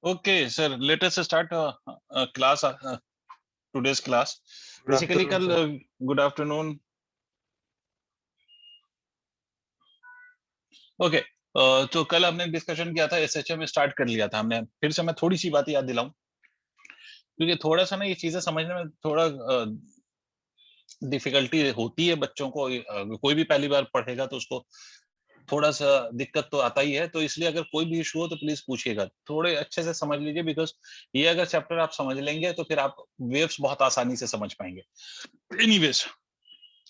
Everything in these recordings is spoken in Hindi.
Okay, sir. Let us start class. Today's class. Basically, कल good afternoon. Okay. तो कल हमने डिस्कशन किया था, एसएचएम स्टार्ट कर लिया था हमने. फिर से मैं थोड़ी सी बात याद दिलाऊं, क्योंकि थोड़ा सा ना ये चीजें समझने में थोड़ा डिफिकल्टी होती है बच्चों को. कोई भी पहली बार पढ़ेगा तो उसको थोड़ा सा दिक्कत तो आता ही है. तो इसलिए अगर कोई भी इशू हो तो प्लीज पूछिएगा, थोड़े अच्छे से समझ लीजिए, बिकॉज ये अगर चैप्टर आप समझ लेंगे तो फिर आप वेव्स बहुत आसानी से समझ पाएंगे. एनीवेज,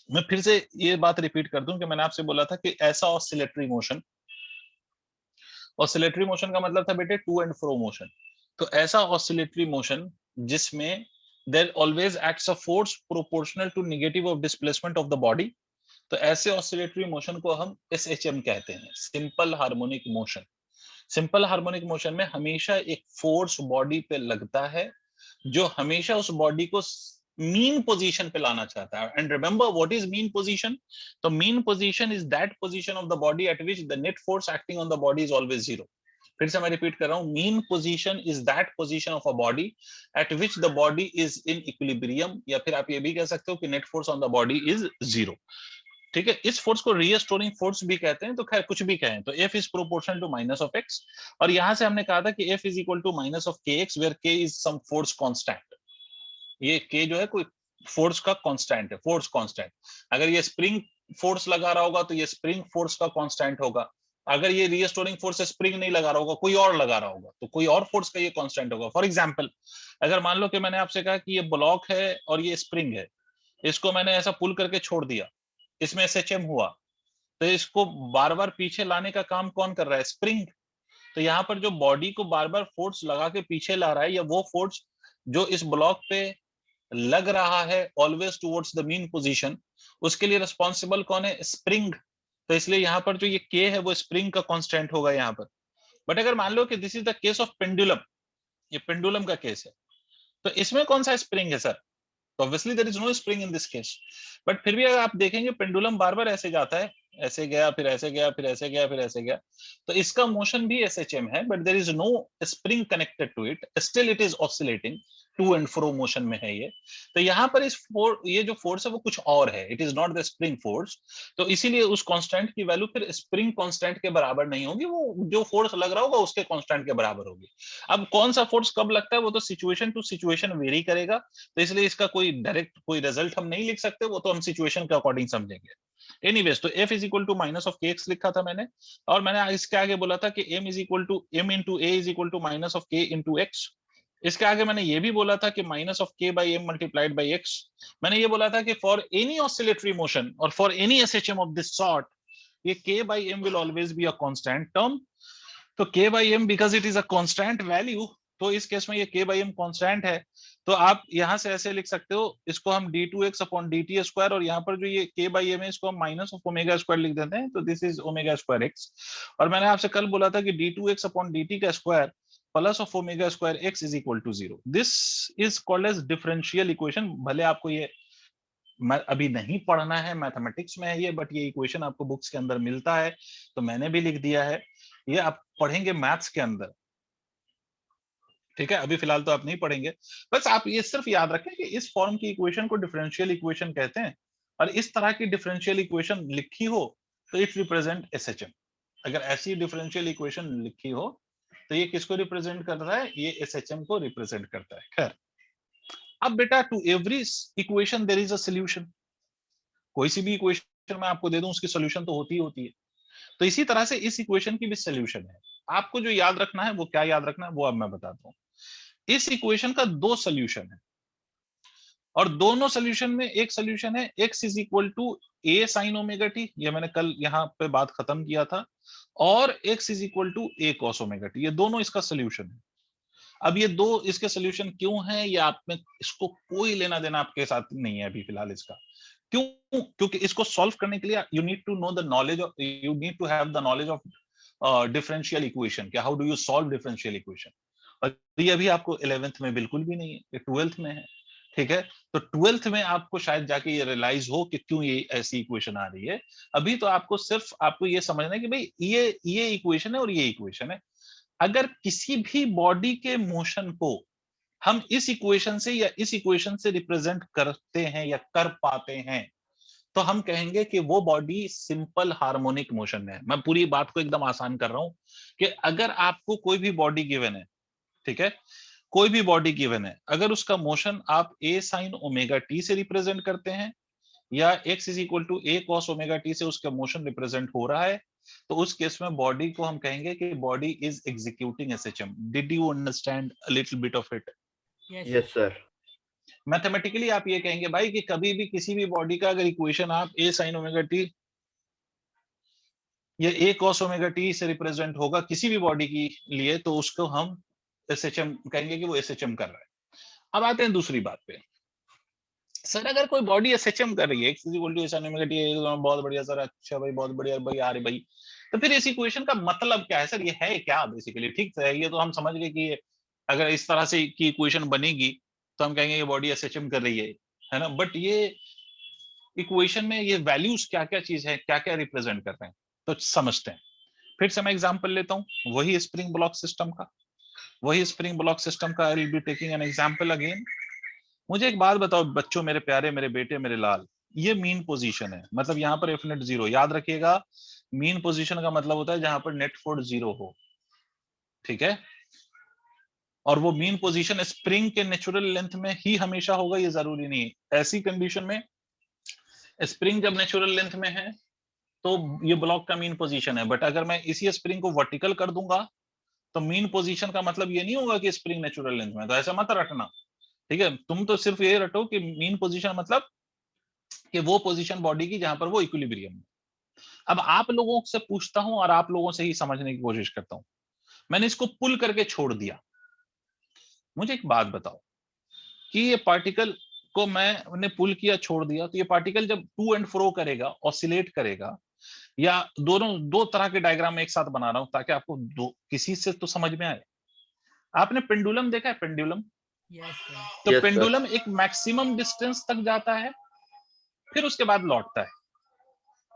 मैं फिर से ये बात रिपीट कर दूं कि मैंने आपसे बोला था कि ऐसा ऑसिलेटरी मोशन, ऑसिलेटरी मोशन का मतलब था बेटे टू एंड फ्रो मोशन. तो ऐसा ऑसिलेटरी मोशन जिसमें there always acts a force proportional to negative of displacement of the body, तो ऐसे ऑसिलेटरी मोशन को हम एसएचएम कहते हैं, simple harmonic motion. Simple harmonic motion में हमेशा एक फोर्स बॉडी पे लगता है जो हमेशा उस बॉडी को मीन पोजीशन पे लाना चाहता है. And remember what is mean position. तो mean position is that position of the body at which the net force acting on the body is always zero. फिर से मैं रिपीट कर रहा हूं, mean position is that position of a body at which the body is in equilibrium, या फिर आप ये भी कह सकते हो कि net force on the body is zero. ठीक है, इस फोर्स को रीस्टोरिंग फोर्स भी कहते हैं. तो खैर कुछ भी कहें, तो F is proportional to minus of x. और यहां से हमने कहा था कि F is equal to minus of k x, where k is some force constant. ये के जो है कोई फोर्स का कांस्टेंट है, फोर्स कांस्टेंट. अगर ये स्प्रिंग फोर्स लगा रहा होगा तो ये स्प्रिंग फोर्स का कांस्टेंट होगा. अगर ये रीस्टोरिंग फोर्स स्प्रिंग नहीं लगा रहा होगा, कोई और लगा रहा होगा, तो कोई और फोर्स का ये कांस्टेंट होगा. फॉर एग्जांपल, अगर मान लो कि मैंने आपसे कहा कि ये ब्लॉक है और ये स्प्रिंग है, इसको मैंने ऐसा पुल करके छोड़ दिया, इसमें एसएचएम हुआ, तो इसको बार बार पीछे लाने का काम कौन कर रहा है? स्प्रिंग. तो यहाँ पर जो बॉडी को बार बार फोर्स लगा के पीछे ला रहा है, या वो फोर्स जो इस ब्लॉक पे लग रहा है always towards the mean position, उसके लिए रिस्पॉन्सिबल कौन है? स्प्रिंग. तो इसलिए यहाँ पर जो ये के है वो स्प्रिंग का कांस्टेंट होगा यहाँ पर. बट अगर मान लो कि this is the case of pendulum, ये पेंडुलम का केस है, तो इसमें कौन सा स्प्रिंग है सर? तो obviously there is no spring in this case. But फिर भी अगर आप देखेंगे पेंडुलम बार बार ऐसे जाता है, ऐसे गया, फिर ऐसे गया, फिर ऐसे गया, फिर ऐसे गया, तो इसका मोशन भी एसएचएम है, but there is no spring connected to it, still it is oscillating, to and fro motion में है ये. तो यहाँ पर ये जो फोर्स है वो कुछ और है, it is not the spring force. तो इसीलिए उस कांस्टेंट की वैल्यू फिर स्प्रिंग कांस्टेंट के बराबर नहीं होगी, वो जो फोर्स लग रहा होगा उसके कांस्टेंट के बराबर होगी. अब कौन सा फोर्स कब लगता है वो तो सिचुएशन टू सिचुएशन वेरी करेगा, तो इसलिए इसका कोई डायरेक्ट कोई रिजल्ट हम नहीं लिख सकते, वो तो हम सिचुएशन के अकॉर्डिंग समझेंगे. एनीवेज, तो F is equal to minus of k x लिखा था मैंने, और मैंने इसके आगे बोला था कि M is equal to M into a is equal to minus of k into x. इसके आगे मैंने ये भी बोला था कि minus of k by m multiplied by x. मैंने ये बोला था कि फॉर एनी ऑसिलेटरी मोशन और for any SHM of this sort, ये k by m will always be a constant term. तो k by m because it is a constant value, तो इस केस में ये k बाई एम कांस्टेंट है. तो आप यहां से ऐसे लिख सकते हो, इसको हम d2x अपॉन dt स्क्वायर, और यहाँ पर जो ये k बाई एम है इसको हम माइनस ऑफ ओमेगा स्क्वायर लिख देते हैं, तो this is omega square x. और मैंने आपसे कल बोला था कि d2x अपॉन dt का square plus of omega square x is equal to zero. This is called as differential equation. भले आपको ये अभी नहीं पढ़ना है, मैथमेटिक्स में है ये, बट ये इक्वेशन आपको बुक्स के अंदर मिलता है, तो मैंने भी लिख दिया है. ये आप पढ़ेंगे मैथ्स के अंदर, ठीक है, अभी फिलहाल तो आप नहीं पढ़ेंगे. बस आप ये सिर्फ याद रखें कि इस फॉर्म की इक्वेशन को डिफरेंशियल इक्वेशन कहते हैं, और इस तरह की डिफरेंशियल इक्वेशन लिखी हो तो इट रिप्रेजेंट एसएचएम. अगर ऐसी डिफरेंशियल इक्वेशन लिखी हो तो ये किसको रिप्रेजेंट करता है? ये एसएचएम को रिप्रेजेंट करता है. खैर, अब बेटा to every equation there is a solution. कोई सी भी इक्वेशन मैं आपको दे दूं उसकी सॉल्यूशन तो होती है. तो इसी तरह से इस इक्वेशन की भी सॉल्यूशन है. आपको जो याद रखना है वो क्या याद रखना है वो अब मैं बताता हूं. इस इक्वेशन का दो सॉल्यूशन है, और दोनों सॉल्यूशन में एक सॉल्यूशन है x is equal to A sine omega t, ये मैंने कल यहाँ पे बात खत्म किया था, और x is equal to a cos omega t, ये दोनों इसका सॉल्यूशन है. अब ये दो इसके सॉल्यूशन क्यों हैं, या आप में इसको कोई लेना देना आपके साथ नहीं है अभी फिलहाल इसका. क्यों? क्योंकि इसको सॉल्व करने के लिए you need to know the knowledge of, you need to have the knowledge of differential equation. क्या how do you solve differential equation, और ये अभी आपको 11th में बिल्कुल भी नहीं है, ये 12th में है. ठीक है, तो 12th में आपको शायद जाके ये रियलाइज हो कि क्यों ये ऐसी इक्वेशन आ रही है। अभी तो आपको सिर्फ आपको ये समझना है कि भाई ये इक्वेशन है और ये इक्वेशन है। अगर किसी भी बॉडी के मोशन को हम इस इक्वेशन से या इस इक्वेशन से रिप्रेजेंट करते हैं या कर पाते हैं, तो हम कहेंगे कि वो बॉडी सिंपल हार्मोनिक मोशन में है। मैं पूरी बात को एकदम आसान कर रहा हूं कि अगर आपको कोई भी बॉडी गिवन है, ठीक है, कोई भी बॉडी गिवन है, अगर उसका मोशन आप ए साइन ओमेगा टी से रिप्रेजेंट करते हैं या x is equal to a cos omega t से उसका मोशन रिप्रेजेंट हो रहा है, तो उस केस में बॉडी को हम कहेंगे कि body is executing SHM. Did you understand a little bit of it? Yes sir. Mathematically आप ये कहेंगे भाई कि कभी भी किसी भी बॉडी का अगर इक्वेशन आप ए साइन ओमेगा टी या ए कॉस ओमेगा टी से रिप्रेजेंट होगा किसी भी बॉडी की लिए, तो उसको हम एसएचएम कहेंगे कि वो एसएचएम कर रहा है। अब आते हैं दूसरी बात पे। सर अगर कोई बॉडी एसएचएम कर रही है x equal to an omega t, बहुत बढ़िया सर, अच्छा भाई बहुत बढ़िया भाई, आ रहे भाई, तो फिर इस इक्वेशन का मतलब क्या है सर? ये है क्या बेसिकली? ठीक है, ये तो हम समझ गए कि अगर इस तरह से की इक्वेशन बनेगी तो हम कहेंगे ये बॉडी एसएचएम कर रही है ना। बट ये इक्वेशन में ये वैल्यूज क्या क्या चीज है, क्या क्या रिप्रेजेंट कर रहे हैं, तो समझते हैं। फिर से मैं एग्जांपल लेता हूं वही स्प्रिंग ब्लॉक सिस्टम का, I will be taking an example again. मुझे एक बात बताओ बच्चों, मेरे प्यारे, मेरे बेटे, मेरे लाल, ये मीन पोजीशन है, मतलब यहाँ पर एफ नेट जीरो, याद रखिएगा मीन पोजीशन का मतलब होता है जहां पर नेट फोर्स जीरो हो, ठीक है। और वो मीन पोजीशन स्प्रिंग के नेचुरल लेंथ में ही हमेशा होगा, ये जरूरी नहीं। ऐसी कंडीशन में स्प्रिंग जब नेचुरल लेंथ में है तो ये ब्लॉक का मीन पोजीशन है, बट अगर मैं इसी स्प्रिंग को वर्टिकल कर दूंगा तो मीन पोजीशन का मतलब ये नहीं होगा कि स्प्रिंग नेचुरल लेंथ में, तो ऐसा मत रटना, ठीक है। तुम तो सिर्फ ये रटो कि मीन पोजीशन मतलब कि वो पोजीशन बॉडी की जहां पर वो इक्विलिब्रियम है। अब आप लोगों से पूछता हूं और आप लोगों से ही समझने की कोशिश करता हूं। मैंने इसको पुल करके छोड़ दिया, मुझे एक बात बताओ कि ये पार्टिकल को मैंने पुल किया, छोड़ दिया, तो ये पार्टिकल जब टू एंड फ्रो करेगा, ऑसिलेट करेगा, या दोनों दो तरह के डायग्राम में एक साथ बना रहा हूं ताकि आपको दो किसी से तो समझ में आए। आपने पेंडुलम देखा है? पेंडुलम, तो यस सर। पेंडुलम एक मैक्सिमम डिस्टेंस तक जाता है, फिर उसके बाद लौटता है,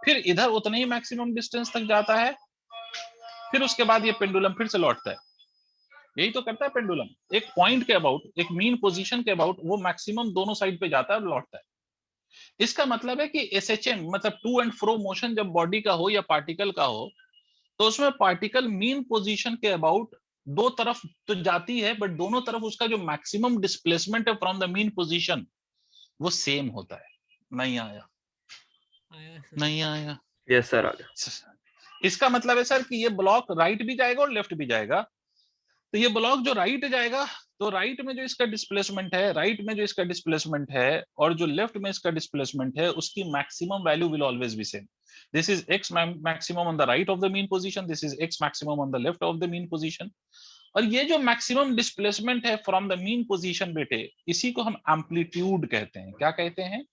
फिर इधर उतने ही मैक्सिमम डिस्टेंस तक जाता है, फिर उसके बाद ये पेंडुलम फिर से लौटता है। यही तो करता है पेंडुलम, एक पॉइंट के अबाउट, एक मीन पोजीशन के अबाउट वो मैक्सिमम दोनों साइड पे जाता है और लौटता है। इसका मतलब है कि एसएचएम मतलब टू एंड फ्रो मोशन जब बॉडी का हो या पार्टिकल का हो, तो उसमें पार्टिकल मीन पोजीशन के अबाउट दो तरफ तो जाती है, बट दोनों तरफ उसका जो मैक्सिमम डिस्प्लेसमेंट है फ्रॉम द मीन पोजीशन वो सेम होता है। नहीं आया? नहीं आया? यस सर, आ गया। इसका मतलब है सर कि ये ब्लॉक राइट भी जाएगा और लेफ्ट भी जाएगा। तो ये ब्लॉक जो राइट जाएगा, तो राइट में जो इसका डिस्प्लेसमेंट है, और जो लेफ्ट में इसका डिस्प्लेसमेंट है, उसकी maximum value will always B same. This is x maximum on the right of the mean position, this is x maximum on the left of the mean position. और ये जो मैक्सिमम डिस्प्लेसमेंट है फ्रॉम द मीन पोजीशन बेटे, इसी को हम एम्पलीट्यूड कहते हैं। क्या कहते हैं?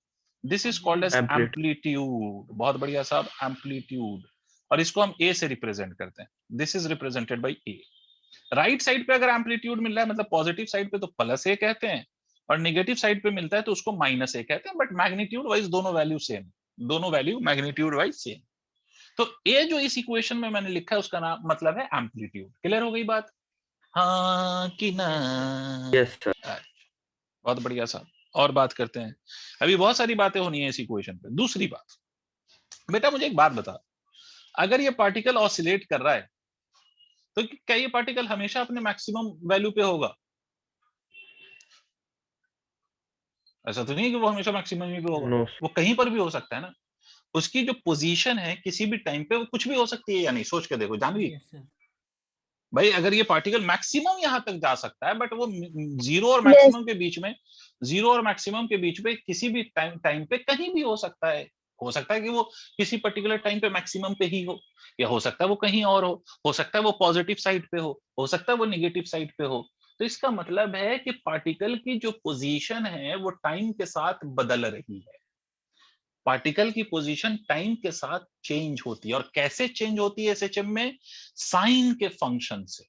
दिस इज कॉल्ड एज एम्पलीट। एम्पलीट्यूड। बहुत बढ़िया साहब, एम्पलीट्यूड। और इसको हम ए से रिप्रेजेंट करते हैं, this is represented by A. Right side पे अगर एम्पलीट्यूड मिल रहा है मतलब पॉजिटिव साइड पे, तो प्लस ए कहते हैं, और नेगेटिव साइड पे मिलता है तो उसको माइनस ए कहते हैं। बट मैग्नीट्यूड वाइज दोनों वैल्यू सेम, दोनों वैल्यू मैग्नीट्यूड वाइज सेम। तो ए जो इस इक्वेशन में मैंने लिखा है उसका नाम मतलब है एम्पलीट्यूड। क्लियर हो गई बात? हाँ कि ना? Yes sir. बहुत बढ़िया साहब। और बात करते हैं, अभी बहुत सारी बातें होनी है इस इक्वेशन पे। दूसरी बात, बेटा मुझे एक बात बता, अगर ये पार्टिकल ऑसिलेट कर रहा है तो क्या ये पार्टिकल हमेशा अपने मैक्सिमम वैल्यू पे होगा? ऐसा तो नहीं है कि वो हमेशा मैक्सिमम पे होगा, नो। वो कहीं पर भी हो सकता है ना। उसकी जो पोजीशन है किसी भी टाइम पे वो कुछ भी हो सकती है या नहीं, सोच के देखो जानवी। भाई अगर ये पार्टिकल मैक्सिमम यहां तक जा सकता है, बट वो जीरो और मैक्सिमम के बीच में, किसी भी टाइम पे कहीं भी हो सकता है। हो सकता है कि वो किसी पर्टिकुलर टाइम पे मैक्सिमम पे ही हो, या हो सकता है वो कहीं और हो सकता है वो पॉजिटिव साइड पे हो सकता है वो निगेटिव साइड पे हो। तो इसका मतलब है कि पार्टिकल की जो पोजीशन है वो टाइम के साथ बदल रही है। पार्टिकल की पोजीशन टाइम के साथ चेंज होती है। और कैसे चेंज होती है एसएचएम में? साइन के फंक्शन से।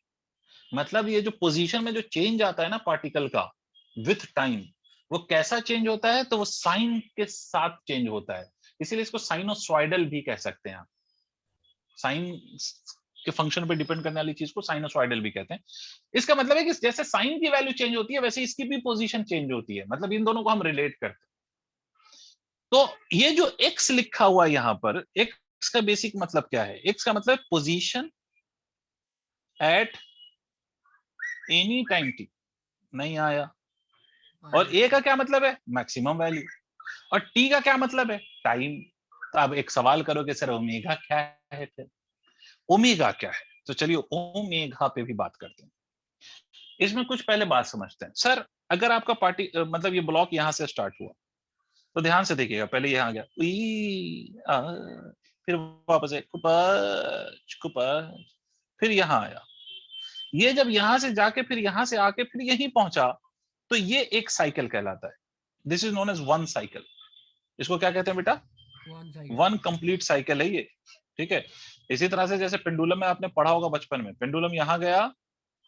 मतलब ये जो पोजीशन में जो चेंज आता है ना पार्टिकल का विथ टाइम, वो कैसा चेंज होता है? तो वो साइन के साथ चेंज होता है, इसीलिए इसको साइनोसॉइडल भी कह सकते हैं आप। साइन के फंक्शन पे डिपेंड करने वाली चीज को साइनोसॉइडल भी कहते हैं। इसका मतलब है कि जैसे साइन की वैल्यू चेंज होती है वैसे इसकी भी पोजीशन चेंज होती है, मतलब इन दोनों को हम रिलेट करते हैं। तो ये जो x लिखा हुआ है यहां पर, x का बेसिक मतलब क्या है? x का मतलब position at any time t, नहीं आया। और a का क्या मतलब है? Maximum value. और t का क्या मतलब है? टाइम। तो अब एक सवाल करो कि सर ओमेगा क्या है? फिर ओमेगा क्या है? तो चलिए ओमेगा पे भी बात करते हैं। इसमें कुछ पहले बात समझते हैं। सर अगर आपका पार्टी मतलब ये ब्लॉक यहां से स्टार्ट हुआ, तो ध्यान से देखिएगा, पहले यहाँ आ गया फिर वापस है कुपच कुपच, फिर यहाँ आया। ये जब यहां से जाके फिर यहां से आके फिर यहीं पहुंचा, तो ये एक साइकिल कहलाता है। This is known as one cycle. इसको क्या कहते हैं बेटा? वन कंप्लीट साइकिल है ये। ठीक है। इसी तरह से जैसे पेंडुलम में आपने पढ़ा होगा बचपन में, पेंडुलम यहाँ गया,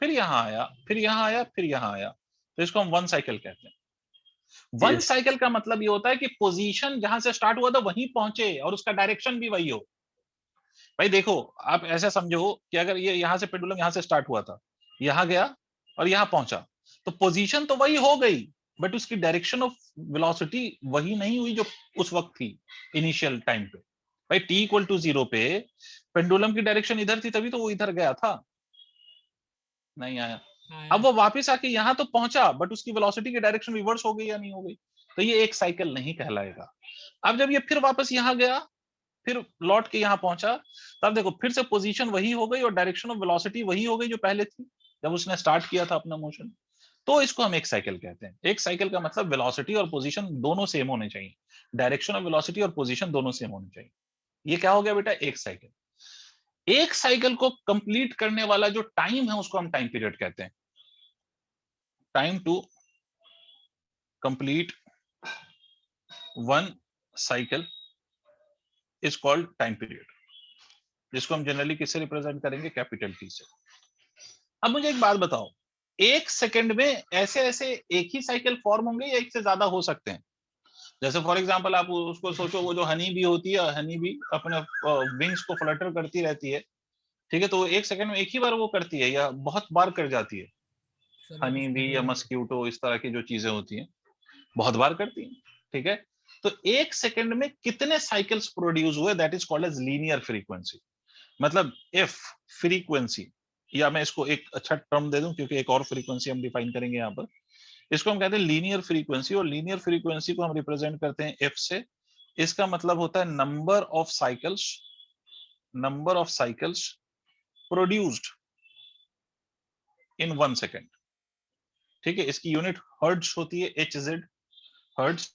फिर यहाँ आया, फिर यहाँ आया, फिर यहाँ आया, तो इसको हम वन साइकिल कहते हैं। One Yes. साइकिल का मतलब ये होता है कि पोजीशन जहां से स्टार्ट हुआ था वहीं पहुंचे और उसका डायरेक्शन भी वही हो। भाई देखो, आप ऐसा समझो कि अगर ये यहां से पेंडुलम यहां से स्टार्ट हुआ था, यहां गया और यहां पहुंचा, तो पोजीशन तो वही हो गई, बट उसकी डायरेक्शन ऑफ वेलोसिटी वही नहीं हुई जो उस वक्त थी इनिशियल टाइम पे। भाई t इक्वल टू 0 पे पेंडुलम की डायरेक्शन इधर थी, तभी तो वो इधर गया था, नहीं आया। अब वो वापस आके यहां तो पहुंचा, बट उसकी वेलोसिटी की डायरेक्शन रिवर्स हो गई या नहीं हो गई, तो ये एक साइकिल नहीं कहलाएगा। अब जब ये फिर वापस यहां गया, फिर लौट के यहां पहुंचा, तब देखो फिर से पोजीशन वही हो गई और डायरेक्शन ऑफ वेलोसिटी वही हो गई जो पहले थी जब उसने स्टार्ट किया था अपना मोशन। तो इसको हम एक साइकिल कहते हैं। एक साइकिल का मतलब वेलोसिटी और पोजीशन दोनों सेम होने चाहिए, डायरेक्शन ऑफ वेलोसिटी और पोजीशन दोनों सेम होने चाहिए। ये क्या हो गया बेटा? एक साइकिल। एक साइकिल को कंप्लीट करने वाला जो टाइम है उसको हम टाइम पीरियड कहते हैं। Time to complete one cycle is called time period, जिसको हम जनरली किससे रिप्रेजेंट करेंगे? कैपिटल टी से। अब मुझे एक बात बताओ, एक सेकंड में ऐसे ऐसे एक ही साइकिल फॉर्म होंगे या एक से ज्यादा हो सकते हैं? जैसे फॉर एग्जांपल आप उसको सोचो, वो जो हनी बी होती है, हनी बी अपने विंग्स को फ्लटर करती रहती है, ठीक है, तो एक सेकंड में एक ही बार वो करती है या बहुत बार कर जाती है? हनी बी या मस्क्यूटो, इस तरह की जो चीजें होती हैं, बहुत बार करती हैं। ठीक है। तो एक सेकंड में कितने साइकिल्स प्रोड्यूस हुए, that is called as linear frequency. मतलब इफ फ्रीक्वेंसी, या मैं इसको एक अच्छा टर्म दे दूं क्योंकि एक और फ्रीक्वेंसी हम डिफाइन करेंगे यहाँ पर, इसको हम कहते हैं लीनियर फ्रीक्वेंसी। और लीनियर फ्रीक्वेंसी को हम रिप्रेजेंट करते हैं एफ से। इसका मतलब होता है number of cycles produced in one second. ठीक है। इसकी यूनिट हर्ट्ज होती है, HZ, हर्ट्ज।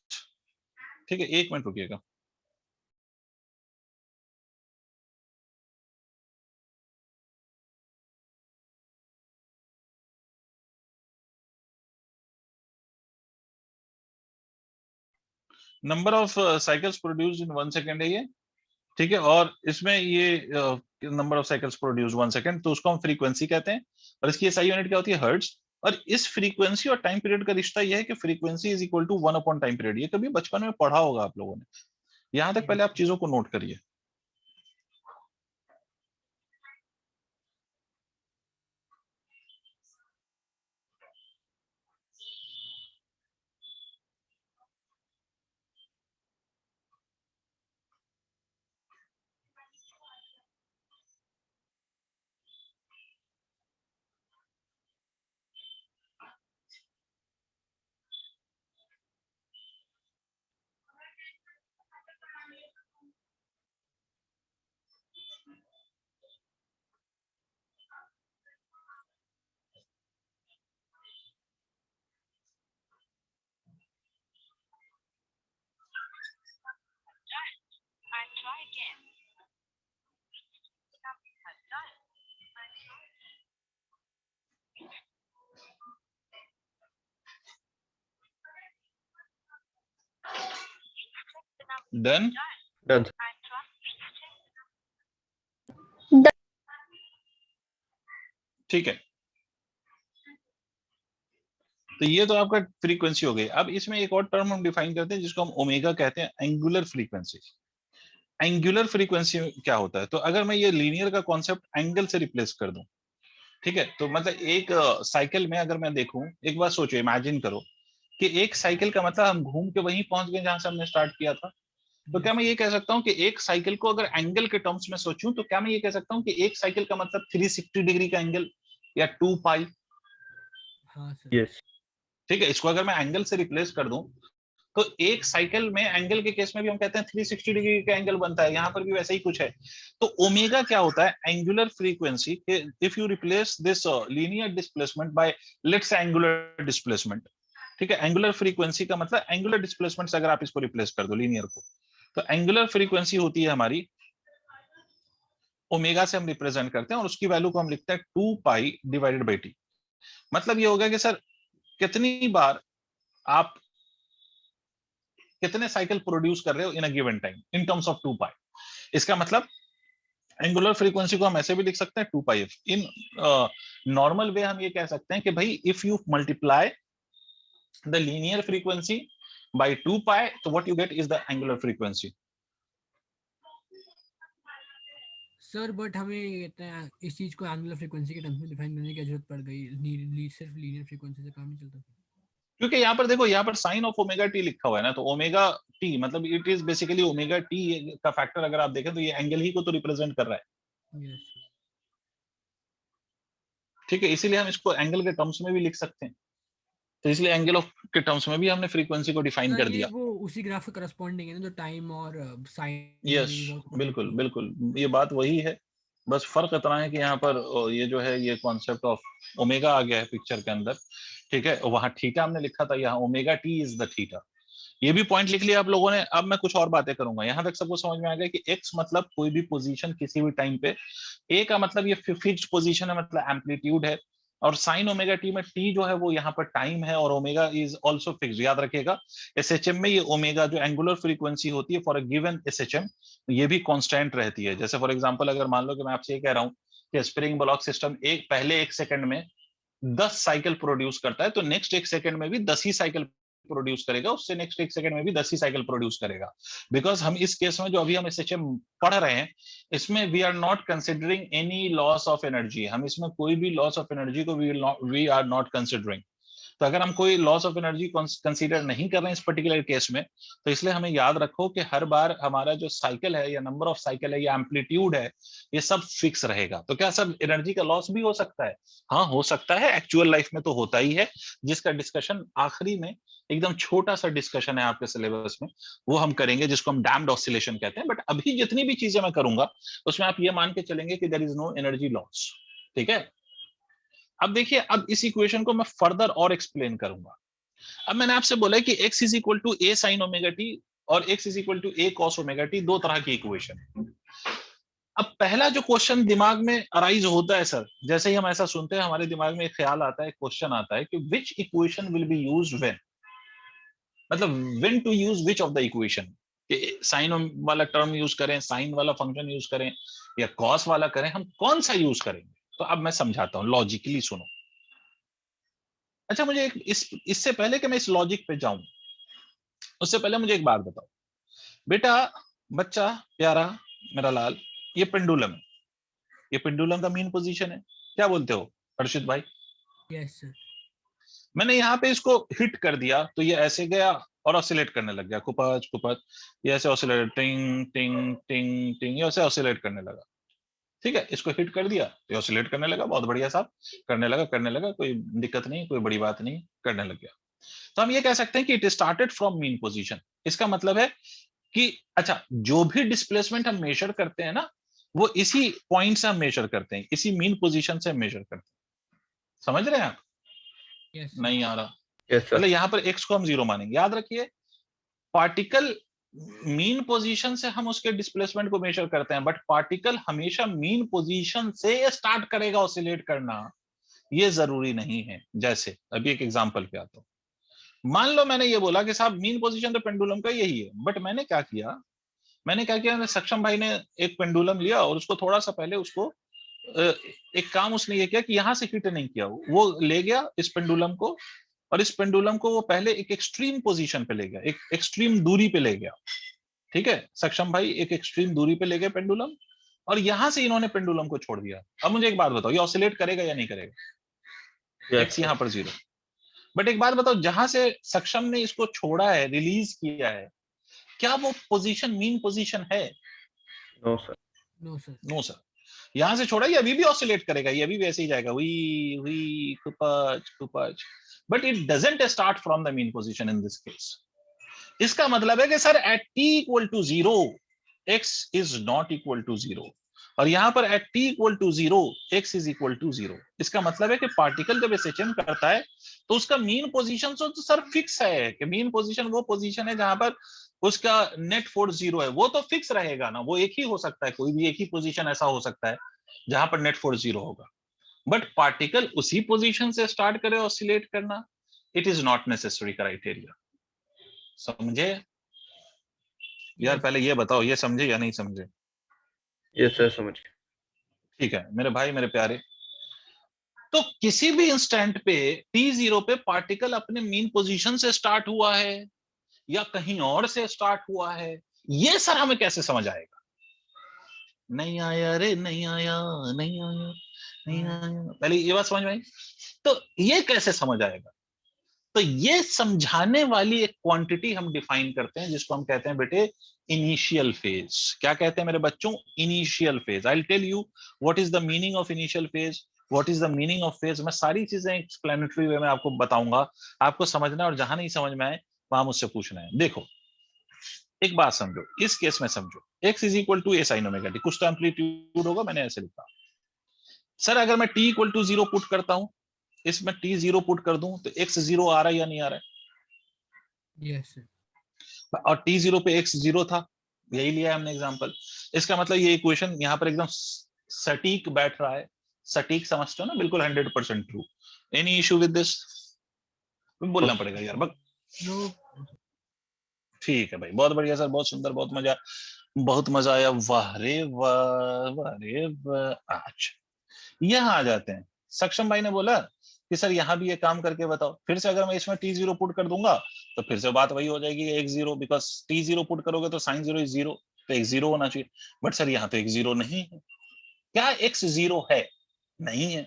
ठीक है, एक मिनट रुकिएगा। Number of cycles produced in one second है ये। ठीक है। और इसमें ये number of cycles produce one second, तो उसको हम फ्रीक्वेंसी कहते हैं। और इसकी SI यूनिट क्या होती है? हर्ट्ज। और इस फ्रीक्वेंसी और टाइम पीरियड का रिश्ता यह है कि frequency is equal to 1 upon time period. ये कभी बचपन में पढ़ा होगा आप लोगों ने। यहां तक पहले आप चीजों को नोट करिए। डन। Done. ठीक है। तो ये तो आपका फ्रीक्वेंसी हो गई। अब इसमें एक और टर्म हम डिफाइन करते हैं जिसको हम ओमेगा कहते हैं, एंगुलर फ्रीक्वेंसी। एंगुलर फ्रीक्वेंसी क्या होता है? तो अगर मैं ये लीनियर का कॉन्सेप्ट एंगल से रिप्लेस कर दूं, ठीक है, तो मतलब एक साइकिल में अगर मैं देखूं, एक बार सोचो, इमेजिन करो कि एक साइकिल का मतलब हम घूम के वहीं पहुंच गए जहां से हमने स्टार्ट किया था। तो क्या यस मैं ये कह सकता हूँ कि एक साइकिल को अगर एंगल के टर्म्स में सोचूं, तो क्या मैं ये कह सकता हूँ कि एक साइकिल का मतलब 360 डिग्री का एंगल या 2 पाई? हाँ सर Yes. ठीक है, इसको अगर मैं एंगल से रिप्लेस कर दूं, तो एक साइकिल में एंगल के केस में भी हम कहते हैं 360 डिग्री का एंगल बनता है, यहाँ पर भी वैसा ही कुछ है। तो ओमेगा क्या होता है? Angular frequency. If you replace this linear displacement bye let's angular displacement, ठीक है, एंगुलर फ्रीक्वेंसी का मतलब एंगुलर डिस्प्लेसमेंट से अगर आप इसको रिप्लेस कर दो लीनियर को, तो एंगुलर फ्रीक्वेंसी होती है हमारी, ओमेगा से हम रिप्रेजेंट करते हैं और उसकी वैल्यू को हम लिखते हैं 2 पाई डिवाइडेड बाई टी। मतलब ये होगा कि सर कितनी बार आप कितने साइकिल प्रोड्यूस कर रहे हो in a given time in terms of 2 pi. इसका मतलब एंगुलर फ्रीक्वेंसी को हम ऐसे भी लिख सकते हैं 2 पाई एफ। इन नॉर्मल वे हम ये कह सकते हैं कि भाई if you multiply the linear frequency by 2 pi, तो what you get is the angular frequency. Sir but हमें ये कहते हैं इस चीज को एंगुलर फ्रीक्वेंसी के टर्म्स में डिफाइन करने की जरूरत पड़ गई, सिर्फ लीनियर फ्रीक्वेंसी से काम नहीं चलता। क्योंकि यहाँ पर देखो, यहाँ पर साइन ऑफ ओमेगा टी लिखा हुआ है ना, तो ओमेगा टी मतलब it is basically omega T का फैक्टर अगर आप देखें तो ये एंगल ही को तो रिप्रेजेंट कर रहा है। यस ठीक है, इसीलिए हम इसको एंगल के टर्म्स में भी लिख सकते हैं। तो इसलिए एंगल ऑफ के टर्म्स में भी हमने फ्रीक्वेंसी को डिफाइन सर कर ये दिया। वो उसी ग्राफ के करस्पॉन्डिंग है ना जो टाइम और साइन यस, में रिवॉल्व बिल्कुल करती है। बिल्कुल, ये बात वही है। बस फर्क इतना है कि यहाँ पर ये जो है ये कॉन्सेप्ट ऑफ ओमेगा आ गया है पिक्चर के अंदर। ठीक है, वहां थीटा हमने लिखा था, यहाँ omega t is the theta. ये भी पॉइंट लिख लिया आप लोगों ने। अब मैं कुछ और बातें करूंगा, यहाँ तक सबको समझ में आ गया कि एक्स मतलब कोई भी पोजीशन किसी भी टाइम पे, ए का मतलब ये फिक्स्ड पोजीशन है, मतलब एम्पलीट्यूड है, और साइन ओमेगा टी में टी जो है वो यहाँ पर टाइम है, और ओमेगा इज ऑल्सो फिक्स्ड। याद रखिएगा, एसएचएम में ये ओमेगा जो एंगुलर फ्रीक्वेंसी होती है फॉर अ गिवन एसएचएम, ये भी कांस्टेंट रहती है। जैसे फॉर एग्जांपल अगर मान लो कि मैं आपसे ये कह रहा हूँ कि स्प्रिंग ब्लॉक सिस्टम एक पहले 1 सेकंड में 10 साइकिल प्रोड्यूस करता है, तो नेक्स्ट 1 सेकंड में भी 10 ही साइकिल प्रोड्यूस करेगा, उससे नेक्स्ट 1 सेकंड में भी 10 ही साइकिल प्रोड्यूस करेगा। बिकॉज हम इस केस में जो अभी हम एसएचएम पढ़ रहे हैं, इसमें we are not considering any loss of energy. हम इसमें कोई भी लॉस ऑफ एनर्जी को वी आर नॉट कंसिडरिंग। तो अगर हम कोई लॉस ऑफ एनर्जी कंसीडर नहीं कर रहे हैं इस पर्टिकुलर केस में, तो इसलिए हमें याद रखो कि हर बार हमारा जो साइकिल है या नंबर ऑफ साइकिल है या एम्पलीट्यूड है, ये सब फिक्स रहेगा। तो क्या सब एनर्जी का लॉस भी हो सकता है? हाँ, हो सकता है, एक्चुअल लाइफ में तो होता ही है, जिसका डिस्कशन आखिरी में एकदम छोटा सा डिस्कशन है आपके सिलेबस में, वो हम करेंगे, जिसको हम डैम्ड ऑसिलेशन कहते हैं। बट अभी जितनी भी चीजें मैं करूंगा उसमें आप ये मान के चलेंगे कि there is no energy loss. ठीक है, अब देखिए, अब इस इक्वेशन को मैं फर्दर और एक्सप्लेन करूंगा। अब मैंने आपसे बोला कि x is equal to A sine omega t और x is equal to a cos omega t, दो तरह की इक्वेशन। अब पहला जो क्वेश्चन दिमाग में अराइज होता है सर, जैसे ही हम ऐसा सुनते हैं हमारे दिमाग में एक ख्याल आता है, क्वेश्चन आता है कि which equation will be used when, मतलब when to use which of the equation. Sine वाला टर्म यूज करें, साइन वाला फंक्शन यूज करें, या कॉस वाला करें, हम कौन सा यूज करेंगे? तो अब मैं समझाता हूं, लॉजिकली सुनो। अच्छा, मुझे इससे पहले कि मैं इस लॉजिक पे जाऊं, उससे पहले मुझे एक बात बताओ बेटा, बच्चा प्यारा मेरा लाल, ये पेंडुलम है, ये पेंडुलम का मीन पोजीशन है, क्या बोलते हो हर्षित भाई? यस सर मैंने यहाँ पे इसको हिट कर दिया तो ये ऐसे गया और ऑसिलेट करने लग गया, कुपच कुपच, ये ऐसे ऑसिलेट, टिंग टिंग टिंग टिंग, ये ऐसे ऑसिलेट करने लगा। ठीक है, इसको हिट कर दिया तो ये ऑसिलेट करने लगा, बहुत बढ़िया साहब, करने लगा, कोई दिक्कत नहीं, कोई बड़ी बात नहीं, करने लग गया। तो हम ये कह सकते हैं कि it started from mean position. इसका मतलब है कि अच्छा, जो भी डिस्प्लेसमेंट हम मेजर करते हैं ना, वो इसी पॉइंट से हम मेजर करते हैं, इसी मीन पोजीशन से मेजर करते हैं। समझ रहे हैं आप? यस सर नहीं आ रहा? Yes, sir. मतलब यहाँ पर एक्स को हम 0 मानेंगे। याद रखिए, पार्टिकल मीन पोजीशन से हम उसके डिस्प्लेसमेंट को मेजर करते हैं, बट पार्टिकल हमेशा मीन पोजीशन से स्टार्ट करेगा ऑसिलेट करना, ये जरूरी नहीं है। जैसे अभी एक एग्जांपल पे आता हूं, मान लो मैंने ये बोला कि साहब मीन पोजीशन तो पेंडुलम का यही है, बट मैंने क्या किया, सक्षम भाई ने एक पेंडुलम लिया और उसको थोड़ा सा पहले उसको एक काम उसने ये किया कि यहां से हिट नहीं किया, वो ले गया इस पेंडुलम को और इस पेंडुलम को वो पहले एक एक्सट्रीम पोजीशन पे ले गया, एक एक्सट्रीम दूरी पे ले गया, ठीक है सक्षम भाई, एक एक्सट्रीम दूरी पे ले गए पेंडुलम, और यहां से इन्होंने पेंडुलम को छोड़ दिया। अब मुझे एक बात बताओ, ये ऑसिलेट करेगा या नहीं करेगा? यस एक्स यहां पर 0, बट एक बात बताओ, जहां से सक्षम ने इसको छोड़ा है, रिलीज किया है, क्या वो पोजीशन मीन पोजीशन है? No sir. No sir. No sir. यहां से छोड़ा, ये अभी भी ऑसिलेट करेगा, ये अभी भी ऐसे ही जाएगा, हुई हुई कुपच कुपच, but it doesn't start from the mean position in this case. इसका मतलब है कि sir at T equal to 0 X is not equal to 0, और यहां पर at T equal to 0 X is equal to 0। इसका मतलब है कि पार्टिकल जब एसएचएम करता है तो उसका मीन पोजीशन तो सर फिक्स है, कि मीन पोजीशन वो पोजीशन है जहां पर उसका नेट फोर्स 0 है, वो तो फिक्स रहेगा ना, वो एक ही हो सकता है, कोई भी एक ही पोजीशन ऐसा हो सकता है जहां पर नेट फोर्स 0 होगा, बट पार्टिकल उसी पोजीशन से स्टार्ट करे ऑसिलेट करना, it is not necessary criteria. समझे यार? Yes. पहले ये बताओ, ये समझे या नहीं समझे? यस सर, समझ गया। ठीक है मेरे भाई मेरे प्यारे, तो किसी भी इंस्टेंट पे t0 पे पार्टिकल अपने मीन पोजीशन से स्टार्ट हुआ है या कहीं और से स्टार्ट हुआ है, ये सर हमें कैसे समझ आएगा? नहीं आया रे, नहीं आया, नहीं आया, नहीं आया, पहले ये बात समझ में आई। तो ये कैसे समझ आएगा? तो ये समझाने वाली एक क्वांटिटी हम डिफाइन करते हैं, जिसको हम कहते हैं बेटे इनिशियल फेज। क्या कहते हैं मेरे बच्चों? Initial phase. I will tell you what is the meaning of initial phase, what is the meaning of phase. मैं सारी चीजें एक्सप्लेनेटरी वे में आपको बताऊंगा, आपको समझना है, और जहां नहीं समझ में आए वहां मुझसे पूछना है। देखो एक बात समझो, इस केस में समझो, x is equal to A sine omega t, कुछ तो एम्पलीट्यूड होगा, मैंने ऐसे लिखा। सर अगर मैं t इक्वल टू 0 पुट करता हूं, इसमें t 0 पुट कर दूं, तो x 0 आ रहा है या नहीं आ रहा है? Yes sir. और t0 पे x 0 था, यही लिया है हमने एग्जांपल। इसका मतलब ये इक्वेशन यहाँ पर एकदम सटीक बैठ रहा है। सटीक समझते हो ना, बिल्कुल 100% true. Any issue with this? बोलना पड़ेगा यार, बस। No. ठीक है भाई, बहुत बढ़िया सर, बहुत सुंदर, बहुत मजा, बहुत मजा आया, वाह रे वाह, वाह रे वाह। अच्छा यहाँ आ जाते हैं, सक्षम भाई ने बोला कि सर यहाँ भी ये काम करके बताओ। फिर से अगर मैं इसमें t0 पुट कर दूंगा तो फिर से बात वही हो जाएगी, x0, बिकॉज t0 पुट करोगे तो sin 0 इज 0, तो x0 होना चाहिए। बट सर यहाँ तो x0 नहीं है। क्या x0 है? नहीं है।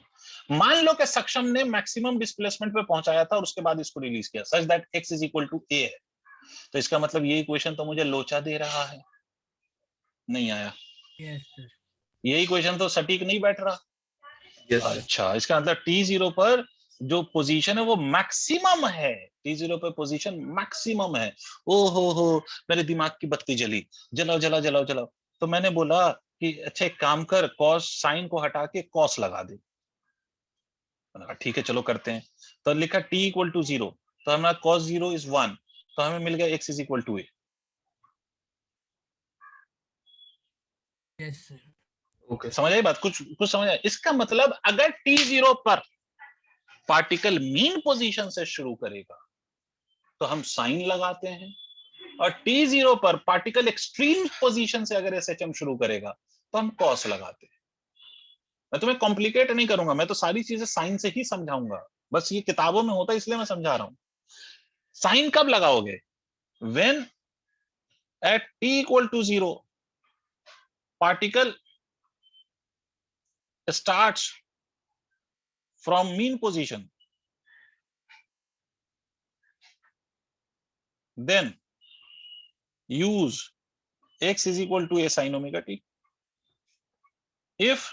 मान लो कि सक्षम ने मैक्सिमम डिस्प्लेसमेंट पे पहुंचाया था और उसके बाद इसको रिलीज किया, such that x is equal to a है, तो इसका मतलब ये इक्वेशन तो मुझे लोचा दे रहा है। नहीं आया? Yes sir. ये इक्वेशन तो सटीक नहीं बैठ रहा। Yes sir. अच्छा, इसका मतलब t0 पर जो पोजीशन है वो मैक्सिमम है, t0 पर पोजीशन मैक्सिमम है। ओ हो, मेरे दिमाग की बत्ती जली, जलाओ जलाओ जलाओ जलाओ। तो मैंने बोला कि अच्छा एक काम कर, कॉस साइन को हटा के कॉस लगा दे। ठीक है चलो करते हैं। तो लिखा t इक्वल टू 0, तो हमारा cos 0 इज 1, तो हमें मिल गया x is equal to a। Yes sir. Okay. समझ आई बात? कुछ कुछ समझ आया? इसका मतलब अगर t0 पर पार्टिकल मीन पोजीशन से शुरू करेगा तो हम साइन लगाते हैं, और t0 पर पार्टिकल एक्सट्रीम पोजीशन से अगर एसएचएम शुरू करेगा तो हम कॉस लगाते हैं। मैं तुम्हें कॉम्प्लिकेट नहीं करूंगा, मैं तो सारी चीजें साइन से ही समझाऊंगा, बस ये किताबों में होता है इसलिए मैं समझा रहा हूं। साइन कब लगाओगे? When at t equal to 0 particle starts from mean position, then use x is equal to a sin omega t. If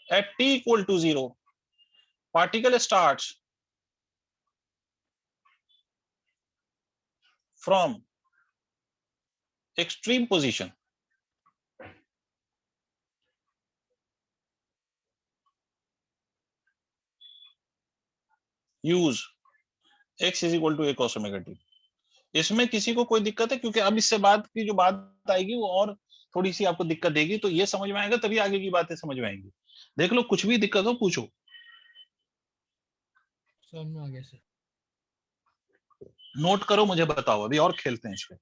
at t equal to 0 particle starts from extreme position, use x is equal to a cos omega t. इसमें किसी को कोई दिक्कत है? क्योंकि अब इससे बाद की जो बात आएगी वो और थोड़ी सी आपको दिक्कत देगी, तो ये समझ में आएगा तभी आगे की बातें समझ में आएंगी। देख लो, कुछ भी दिक्कत हो पूछो। समझ में आ गया सर। नोट करो, मुझे बताओ, अभी और खेलते हैं इस पे।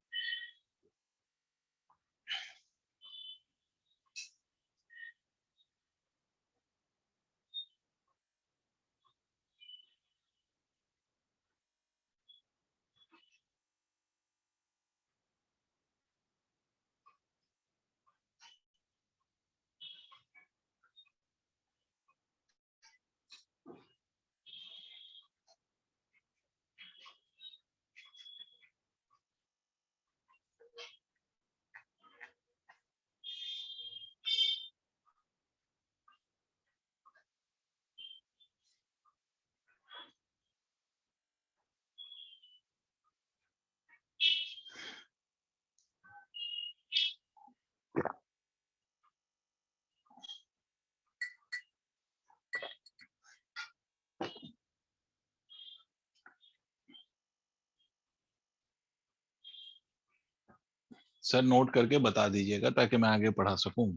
सर नोट करके बता दीजिएगा ताकि मैं आगे पढ़ा सकूं।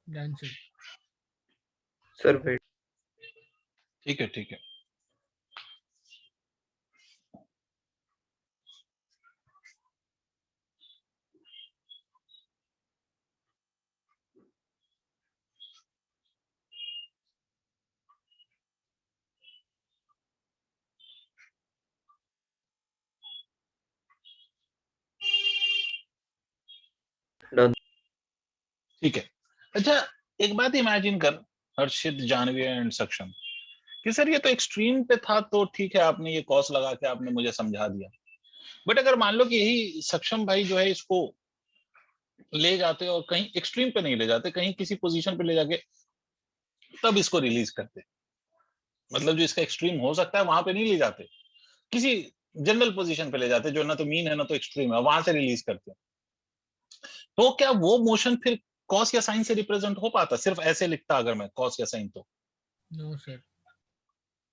Done sir. Sir wait. ठीक है ठीक है। डन। ठीक है। अच्छा, एक बात इमेजिन कर हर्षित, जानवी एंड सक्षम कि सर ये तो एक्सट्रीम पे था, तो ठीक है आपने ये कॉस लगा के आपने मुझे समझा दिया। बट अगर मान लो कि यही सक्षम भाई जो है इसको ले जाते और कहीं एक्सट्रीम पे नहीं ले जाते, कहीं किसी पोजीशन पे ले जाके तब इसको रिलीज करते, मतलब जो इसका एक्सट्रीम हो सकता है वहां पे नहीं ले जाते, किसी जनरल पोजीशन पे ले जाते जो ना तो मीन है ना तो एक्सट्रीम है, वहां से रिलीज करते, तो क्या वो मोशन फिर कॉस या साइन से रिप्रेजेंट हो पाता? सिर्फ ऐसे लिखता अगर मैं कॉस या साइन, नो सर।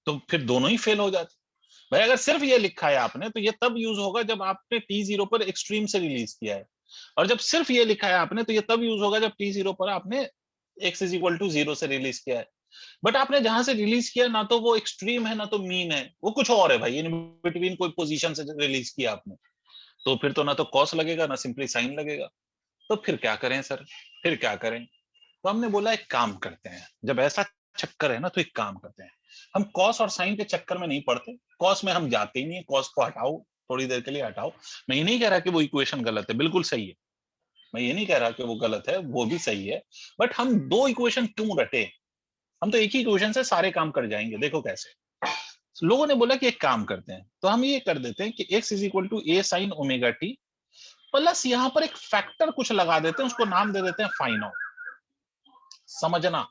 तो फिर दोनों ही फेल हो जाते। भाई अगर सिर्फ ये लिखा है आपने तो ये तब यूज होगा जब आपने T0 पर एक्सट्रीम से रिलीज किया है, और जब सिर्फ ये लिखा है आपने तो ये तब यूज होगा जब T0 पर आपने x इज इक्वल टू 0 से रिलीज किया है। बट आपने जहां से रिलीज किया ना तो वो एक्सट्रीम है ना तो मीन है, वो कुछ और है भाई, इन बिटवीन कोई पोजीशन से रिलीज किया आपने, तो फिर तो ना तो कॉस लगेगा ना सिंपली साइन लगेगा। तो फिर क्या करें सर, फिर क्या करें? तो हमने बोला एक काम करते हैं, जब ऐसा चक्कर है ना तो एक काम करते हैं, हम कॉस और साइन के चक्कर में नहीं पड़ते, कॉस में हम जाते ही नहीं, कॉस को हटाओ, थोड़ी देर के लिए हटाओ। मैं ये नहीं कह रहा कि वो इक्वेशन गलत है, बिल्कुल सही है, मैं ये नहीं कह रहा कि वो गलत है, वो भी सही है। बट हम दो इक्वेशन क्यों रटे? हम तो एक ही इक्वेशन से सारे काम कर जाएंगे, देखो कैसे। लोगों ने बोला कि एक काम करते हैं, तो हम ये कर देते हैं कि x is equal to A sine omega t plus यहां पर एक फैक्टर कुछ लगा देते हैं, उसको नाम दे देते हैं फाइन ऑफ। समझना,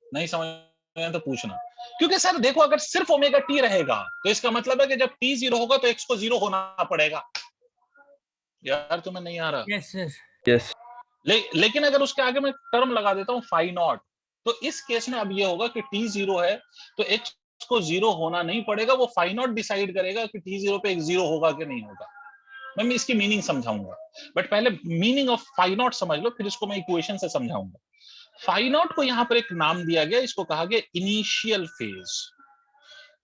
नहीं समझ में तो पूछना। क्योंकि सर देखो अगर सिर्फ ओमेगा टी रहेगा तो इसका मतलब है कि जब टी 0 होगा तो एक्स को 0 होना पड़ेगा। यार तुम्हें नहीं आ रहा? Yes sir. यस। लेकिन अगर उसके आगे मैं टर्म लगा देता हूं फाई नॉट, तो इस केस में अब ये होगा कि टी 0 है तो एक्स को 0 होना नहीं पड़ेगा, वो फाई नॉट डिसाइड करेगा कि टी 0 पे एक 0 होगा कि नहीं होगा। मैं इसकी मीनिंग समझाऊंगा, बट पहले मीनिंग ऑफ फाई नॉट समझ लो, फिर इसको मैं इक्वेशन से समझाऊंगा। फाई नॉट को यहां पर एक नाम दिया गया, इसको कहा गया इनिशियल फेज।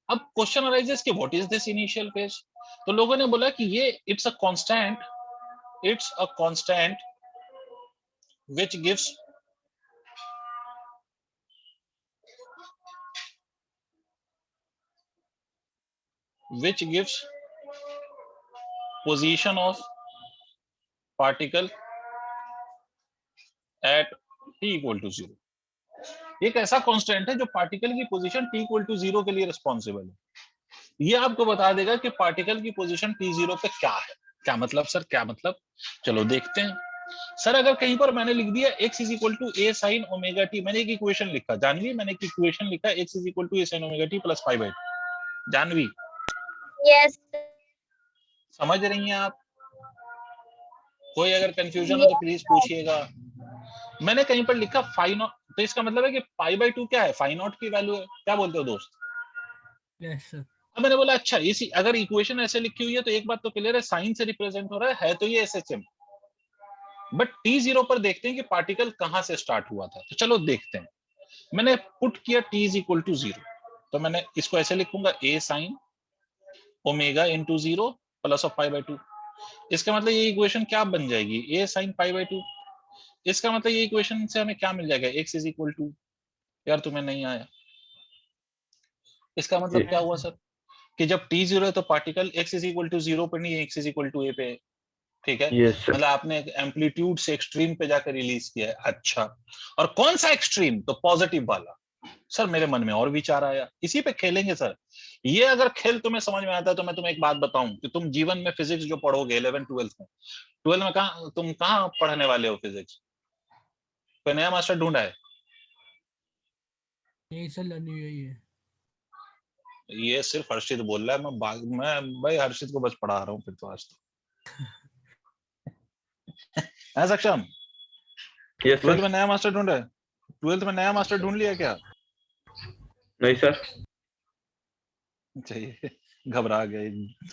अब क्वेश्चन अराइजेस कि what is this initial phase? तो लोगों ने बोला कि ये it's a constant which gives position of particle at t equal to 0। एक ऐसा कांस्टेंट है जो पार्टिकल की पोजीशन t इक्वल टू 0 के लिए रिस्पॉन्सिबल है। ये आपको बता देगा कि पार्टिकल की पोजीशन t0 पे क्या है। क्या मतलब सर, क्या मतलब? चलो देखते हैं। सर अगर कहीं पर मैंने लिख दिया x is equal to A sine omega t, मैंने एक इक्वेशन लिखा, जानवी मैंने एक इक्वेशन लिखा x is equal to A sine omega t plus pi by two. Janvi yes समझ रही हैं आप? कोई अगर कंफ्यूजन हो तो प्लीज पूछिएगा। मैंने कहीं पर लिखा फाई नॉट, तो इसका मतलब है कि पाई बाई टू क्या है? फाई नॉट की वैल्यू है। क्या बोलते हो दोस्त? Yes sir. अब मैंने बोला अच्छा इसी अगर इक्वेशन ऐसे लिखी हुई है तो एक बात तो क्लियर है, साइन से रिप्रेजेंट हो रहा है तो ये एसएचएम। बट t0 पर देखते हैं कि पार्टिकल कहां से स्टार्ट हुआ था, तो चलो देखते हैं। मैंने पुट किया t इज इक्वल टू 0, तो मैंने इसको ऐसे लिखूंगा a sine omega into 0 plus of pi by to. इसका मतलब ये इक्वेशन क्या बन जाएगी? a sign pi by to. इसका मतलब ये इक्वेशन से हमें क्या मिल जाएगा? x इज इक्वल टू, यार तुम्हें नहीं आया? इसका मतलब क्या हुआ सर कि जब t0 है तो particle x is equal to 0 पे नहीं, x is equal to a पे। ठीक है, यस सर। मतलब आपने एक एम्पलीट्यूड से एक्सट्रीम पे जाकर रिलीज किया है। अच्छा, और कौन सा एक्सट्रीम? तो पॉजिटिव वाला। सर मेरे मन में और विचार आया, इसी पे खेलेंगे सर। ये अगर खेल तुम्हें समझ में आता है तो मैं तुम्हें एक बात बताऊं कि तुम जीवन में फिजिक्स जो पढ़ोगे 11 12 में, 12 में कहा तुम कहां पढ़ने वाले हो फिजिक्स? कोई नया मास्टर ढूंढा है? यही सर लर्निंग यही है। ये सिर्फ हर्षित बोल रहा है, मैं भाई हर्षित को बस पढ़ा रहा हूँ फिर तो आज तो। है सक्षम? Yes 12th sir. में नया मास्टर ढूंढा है? 12th में नया मास्टर ढूंढ लिया क्या? नहीं सर। चाहिए घबरा गए।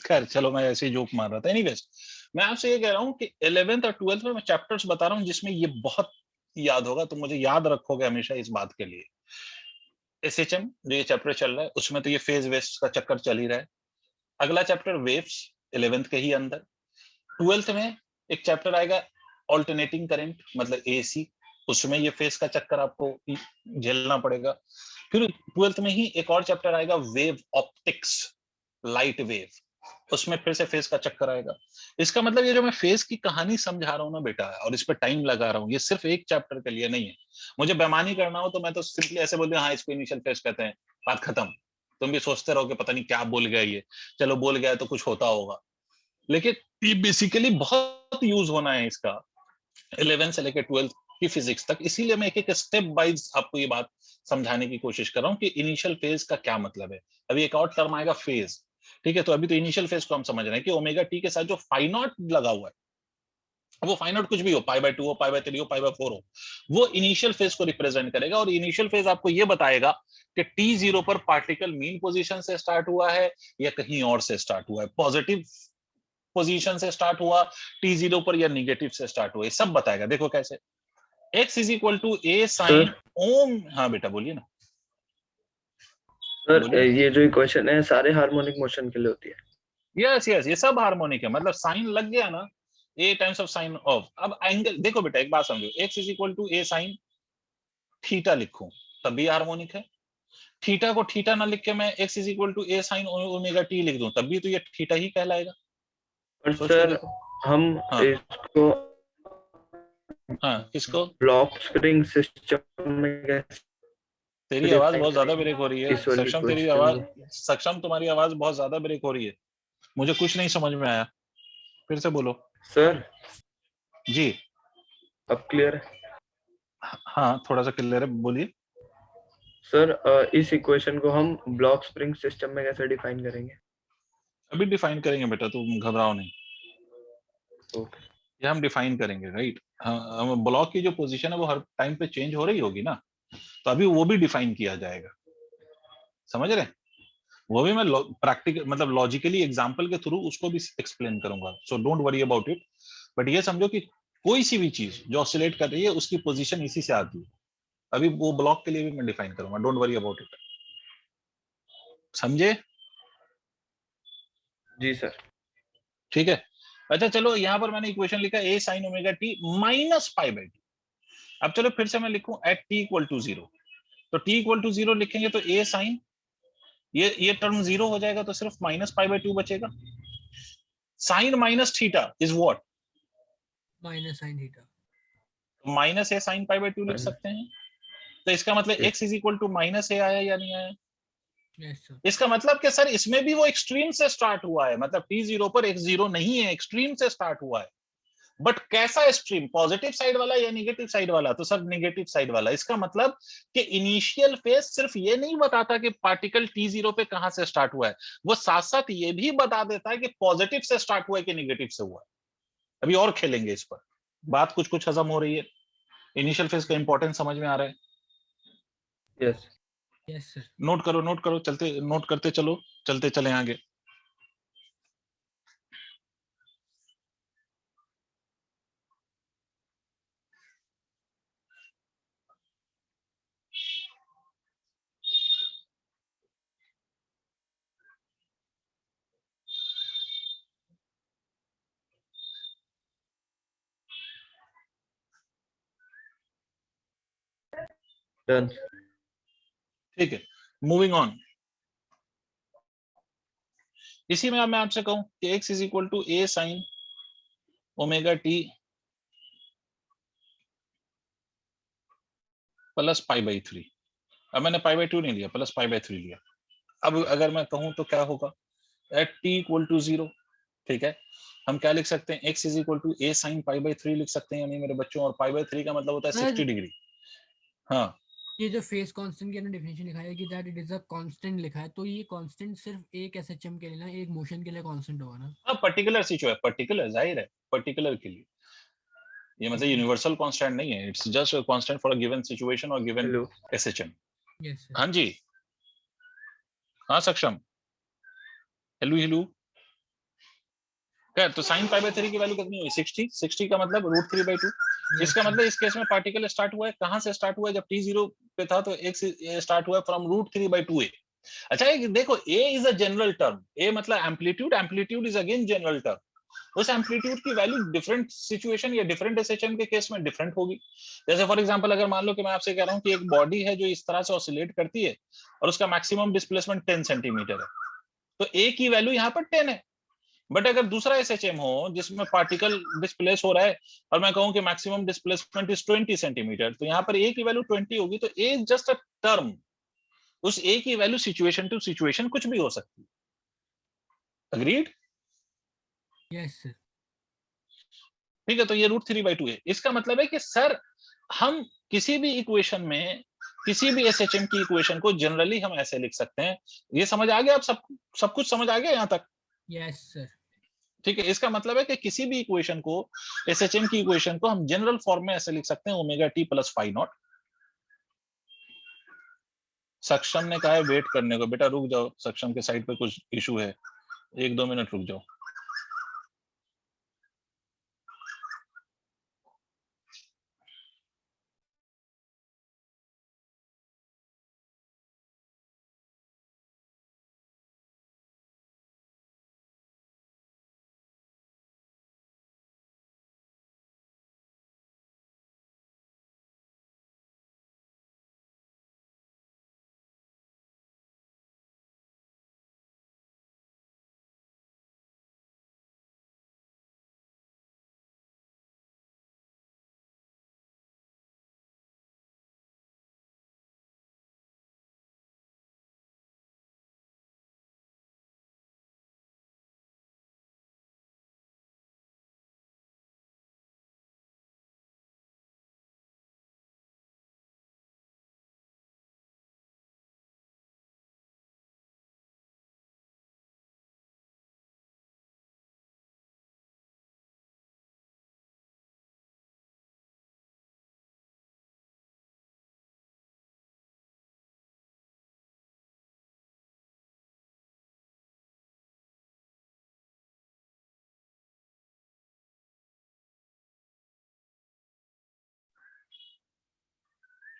खैर चलो, मैं ऐसे ही जोक मार रहा था। एनीवेज, मैं आपसे ये कह रहा हूँ कि 11th और 12th में मैं चैप्टर्स बता रहा हूँ जिसमें ये बहुत याद होगा, तो मुझे याद रखोगे हमेशा इस बात के लिए। एसएचएम जो ये चैप्टर चल रहा है उसमें तो ये फेज वेस्ट का चक्कर चल ही रहा है। अगला चैप्टर वेव्स 11th के ही अंदर। 12th में एक चैप्टर आएगा ऑल्टरनेटिंग करंट, मतलब एसी, उसमें ये फेस का चक्कर आपको झेलना पड़ेगा। फिर 12th में ही एक और चैप्टर आएगा वेव ऑप्टिक्स, लाइट वेव, उसमें फिर से फेस का चक्कर आएगा। इसका मतलब ये जो मैं फेस की कहानी समझा रहा हूँ ना बेटा, और इस पर टाइम लगा रहा हूँ, ये सिर्फ एक चैप्टर के लिए नहीं है। मुझे बेमानी करना हो तो मैं तो सिंपली ऐसे बोल दूं, हाँ इसको इनिशियल फेस कहते हैं, बात खत्म। तुम भी सोचते रहो कि पता नहीं क्या बोल गया ये, चलो बोल गया तो कुछ होता होगा, लेकिन ये बेसिकली बहुत यूज होना है इसका 11 से लेकर 12 की फिजिक्स तक। इसीलिए मैं एक एक स्टेप वाइज आपको ये बात समझाने की कोशिश कर रहा हूँ कि इनिशियल फेज का क्या मतलब है। अभी एक और टर्म आएगा फेज, ठीक है। तो अभी तो इनिशियल फेज को हम समझ रहे हैं कि ओमेगा टी के साथ जो फाई नॉट लगा हुआ है, वो फाई नॉट कुछ भी हो, पाई बाय 2 हो, पाई बाय 3 हो, पाई बाय 4 हो, वो इनिशियल फेज को रिप्रेजेंट करेगा। और इनिशियल फेज आपको ये बताएगा कि t0 पर पार्टिकल मीन पोजीशन से स्टार्ट हुआ है या कहीं और से स्टार्ट हुआ है, पॉजिटिव पोजीशन से स्टार्ट हुआ t0 पर या निगेटिव से स्टार्ट हुआ, ये सब बताएगा। देखो कैसे, x is equal to A sine ओम। हाँ बेटा बोलिए ना। सर बोलिए। ये जो इक्वेशन है सारे हार्मोनिक मोशन के लिए होती है। यस यस, ये सब हार्मोनिक है, मतलब साइन लग गया ना, a times of sine of. अब एंगल देखो बेटा, एक बात समझो, x is equal to A sine theta लिखूं तब भी हार्मोनिक है। थीटा को थीटा ना लिख के मैं x is equal to A sine omega t लिख दूं तब भी तो ये थीटा ही कहलाएगा। और सोच के सर देखो। हम हाँ इसको हाँ, किसको? ब्लॉक स्प्रिंग सिस्टम में कैसे तेरी आवाज डिफाइन बहुत ज्यादा करेंगे ब्रेक हो रही है इस वाली सक्षम, तेरी क्वेश्चन आवाज, को? सक्षम तुम्हारी आवाज बहुत ज्यादा ब्रेक हो रही है, मुझे कुछ नहीं समझ में आया, फिर से बोलो। सर जी अब क्लियर है? हाँ, थोड़ा सा क्लियर है, बोलिए। सर इस इक्वेशन को हम ब्लॉक स्प्रिंग सिस्टम में कैसे डिफाइन करेंगे? अभी डिफाइन करेंगे बेटा, तुम घबराओ नहीं, ओके। ये हम डिफाइन करेंगे, राइट। ब्लॉक की जो पोजीशन है वो हर टाइम पे चेंज हो रही होगी ना, तो अभी वो भी डिफाइन किया जाएगा, समझ रहे हैं? वो भी मैं प्रैक्टिकल मतलब लॉजिकली एग्जांपल के थ्रू उसको भी एक्सप्लेन करूंगा, so don't worry about it. But ये समझो कि कोई सी भी चीज जो ऑसिलेट कर रही है उसकी पोजीशन इसी से आती है। अभी वो ब्लॉक के लिए भी मैं डिफाइन करूंगा, डोंट वरी अबाउट इट, समझे? जी सर। ठीक है। अच्छा चलो, यहाँ पर मैंने इक्वेशन लिखा A sine omega t minus pi by t. अब चलो फिर से मैं लिखूं at T equal to zero, तो टी इक्वल टू जीरो लिखेंगे तो ए साइन, ये टर्म जीरो हो जाएगा तो सिर्फ माइनस पाई बाई टू बचेगा। Sine minus theta is what? Minus sine theta. Minus A sine pi by two लिख सकते हैं। तो इसका मतलब Yes. X is equal to minus A आया या नहीं आया? Yes sir. इसका मतलब कि सर इसमें भी वो एक्सट्रीम से स्टार्ट हुआ है, मतलब टी जीरो पर एक्स जीरो नहीं है, एक्सट्रीम से स्टार्ट हुआ है। बट कैसा स्ट्रीम, पॉजिटिव साइड वाला या निगेटिव साइड वाला? तो सर निगेटिव साइड वाला। इसका मतलब कि इनिशियल फेज सिर्फ ये नहीं बताता कि पार्टिकल टी जीरो पे कहां से स्टार्ट हुआ है, वो साथ साथ ये भी बता देता है कि पॉजिटिव से स्टार्ट हुआ है कि निगेटिव से हुआ है। अभी और खेलेंगे इस पर, बात कुछ कुछ हजम हो रही है, इनिशियल फेज का इंपॉर्टेंस समझ में आ रहा है। यस। Yes sir. नोट करो, चलते नोट करते चलो, चलते चले आगे। डन। ठीक है, मूविंग ऑन। इसी में अब मैं आपसे कहूं कि x is equal to A sine omega t plus pi by three. अब मैंने पाई बाई टू नहीं लिया, प्लस पाई बाई थ्री लिया। अब अगर मैं कहूं तो क्या होगा, at T equal to zero, ठीक है, हम क्या लिख सकते हैं, x is equal to A sine pi by three लिख सकते हैं या नहीं मेरे बच्चों? और पाई बाई थ्री का मतलब होता है 60 सर डिग्री। हाँ ये जो फेस कांस्टेंट की डेफिनेशन लिखा है कि that it is a constant लिखा है, तो ये कांस्टेंट सिर्फ एक एसएचएम के लिए ना, एक मोशन के लिए कांस्टेंट होगा ना? हाँ, पर्टिकुलर सिचुएशन, पर्टिकुलर जाहिर है, पर्टिकुलर के लिए ये मतलब यूनिवर्सल कांस्टेंट नहीं है, it's just constant for a given situation और given hello. SHM. Yes sir. हाँ जी, हाँ सक्षम, हेलो हेलो क्या? तो साइन पाई बाय 3 की वैल्यू कितनी हुई? 60। 60 का मतलब √3/2। इसका मतलब इस केस में पार्टिकल स्टार्ट हुआ है, कहां से स्टार्ट हुआ है? जब t 0 पे था तो एक से स्टार्ट हुआ है फ्रॉम √3/2 a। अच्छा एक देखो, a is a general term, a मतलब amplitude, amplitude is again general term. उस एम्पलीट्यूड की वैल्यू डिफरेंट सिचुएशन या डिफरेंट एसएचएम के केस में डिफरेंट होगी। जैसे फॉर एग्जांपल अगर मान लो कि मैं आपसे कह रहा हूं कि एक बॉडी है जो इस तरह से ऑसिलेट करती है और उसका मैक्सिमम डिस्प्लेसमेंट 10 सेंटीमीटर है, तो a की वैल्यू यहाँ पर 10 है। बट अगर दूसरा एसएचएम हो जिसमें पार्टिकल डिस्प्लेस हो रहा है और मैं कहूं कि मैक्सिमम डिस्प्लेसमेंट इज 20 सेंटीमीटर, तो यहाँ पर a की वैल्यू 20 होगी। तो a is just a term, उस a की वैल्यू सिचुएशन टू सिचुएशन कुछ भी हो सकती है। अग्रीड? Yes sir. ठीक है, तो ये √3/2 है। इसका मतलब है कि सर हम किसी भी इक्वेशन में किसी भी एसएचएम की इक्वेशन को जनरली हम ऐसे लिख सकते हैं। ये समझ आ गया? आप सब कुछ समझ आ गया यहाँ तक? Yes sir. ठीक है, इसका मतलब है कि किसी भी इक्वेशन को, एसएचएम की इक्वेशन को हम जनरल फॉर्म में ऐसे लिख सकते हैं, omega t plus phi naught. Saksham ने कहा है वेट करने को। बेटा रुक जाओ, सक्षम के साइड पे कुछ इशू है, 1-2 मिनट रुक जाओ।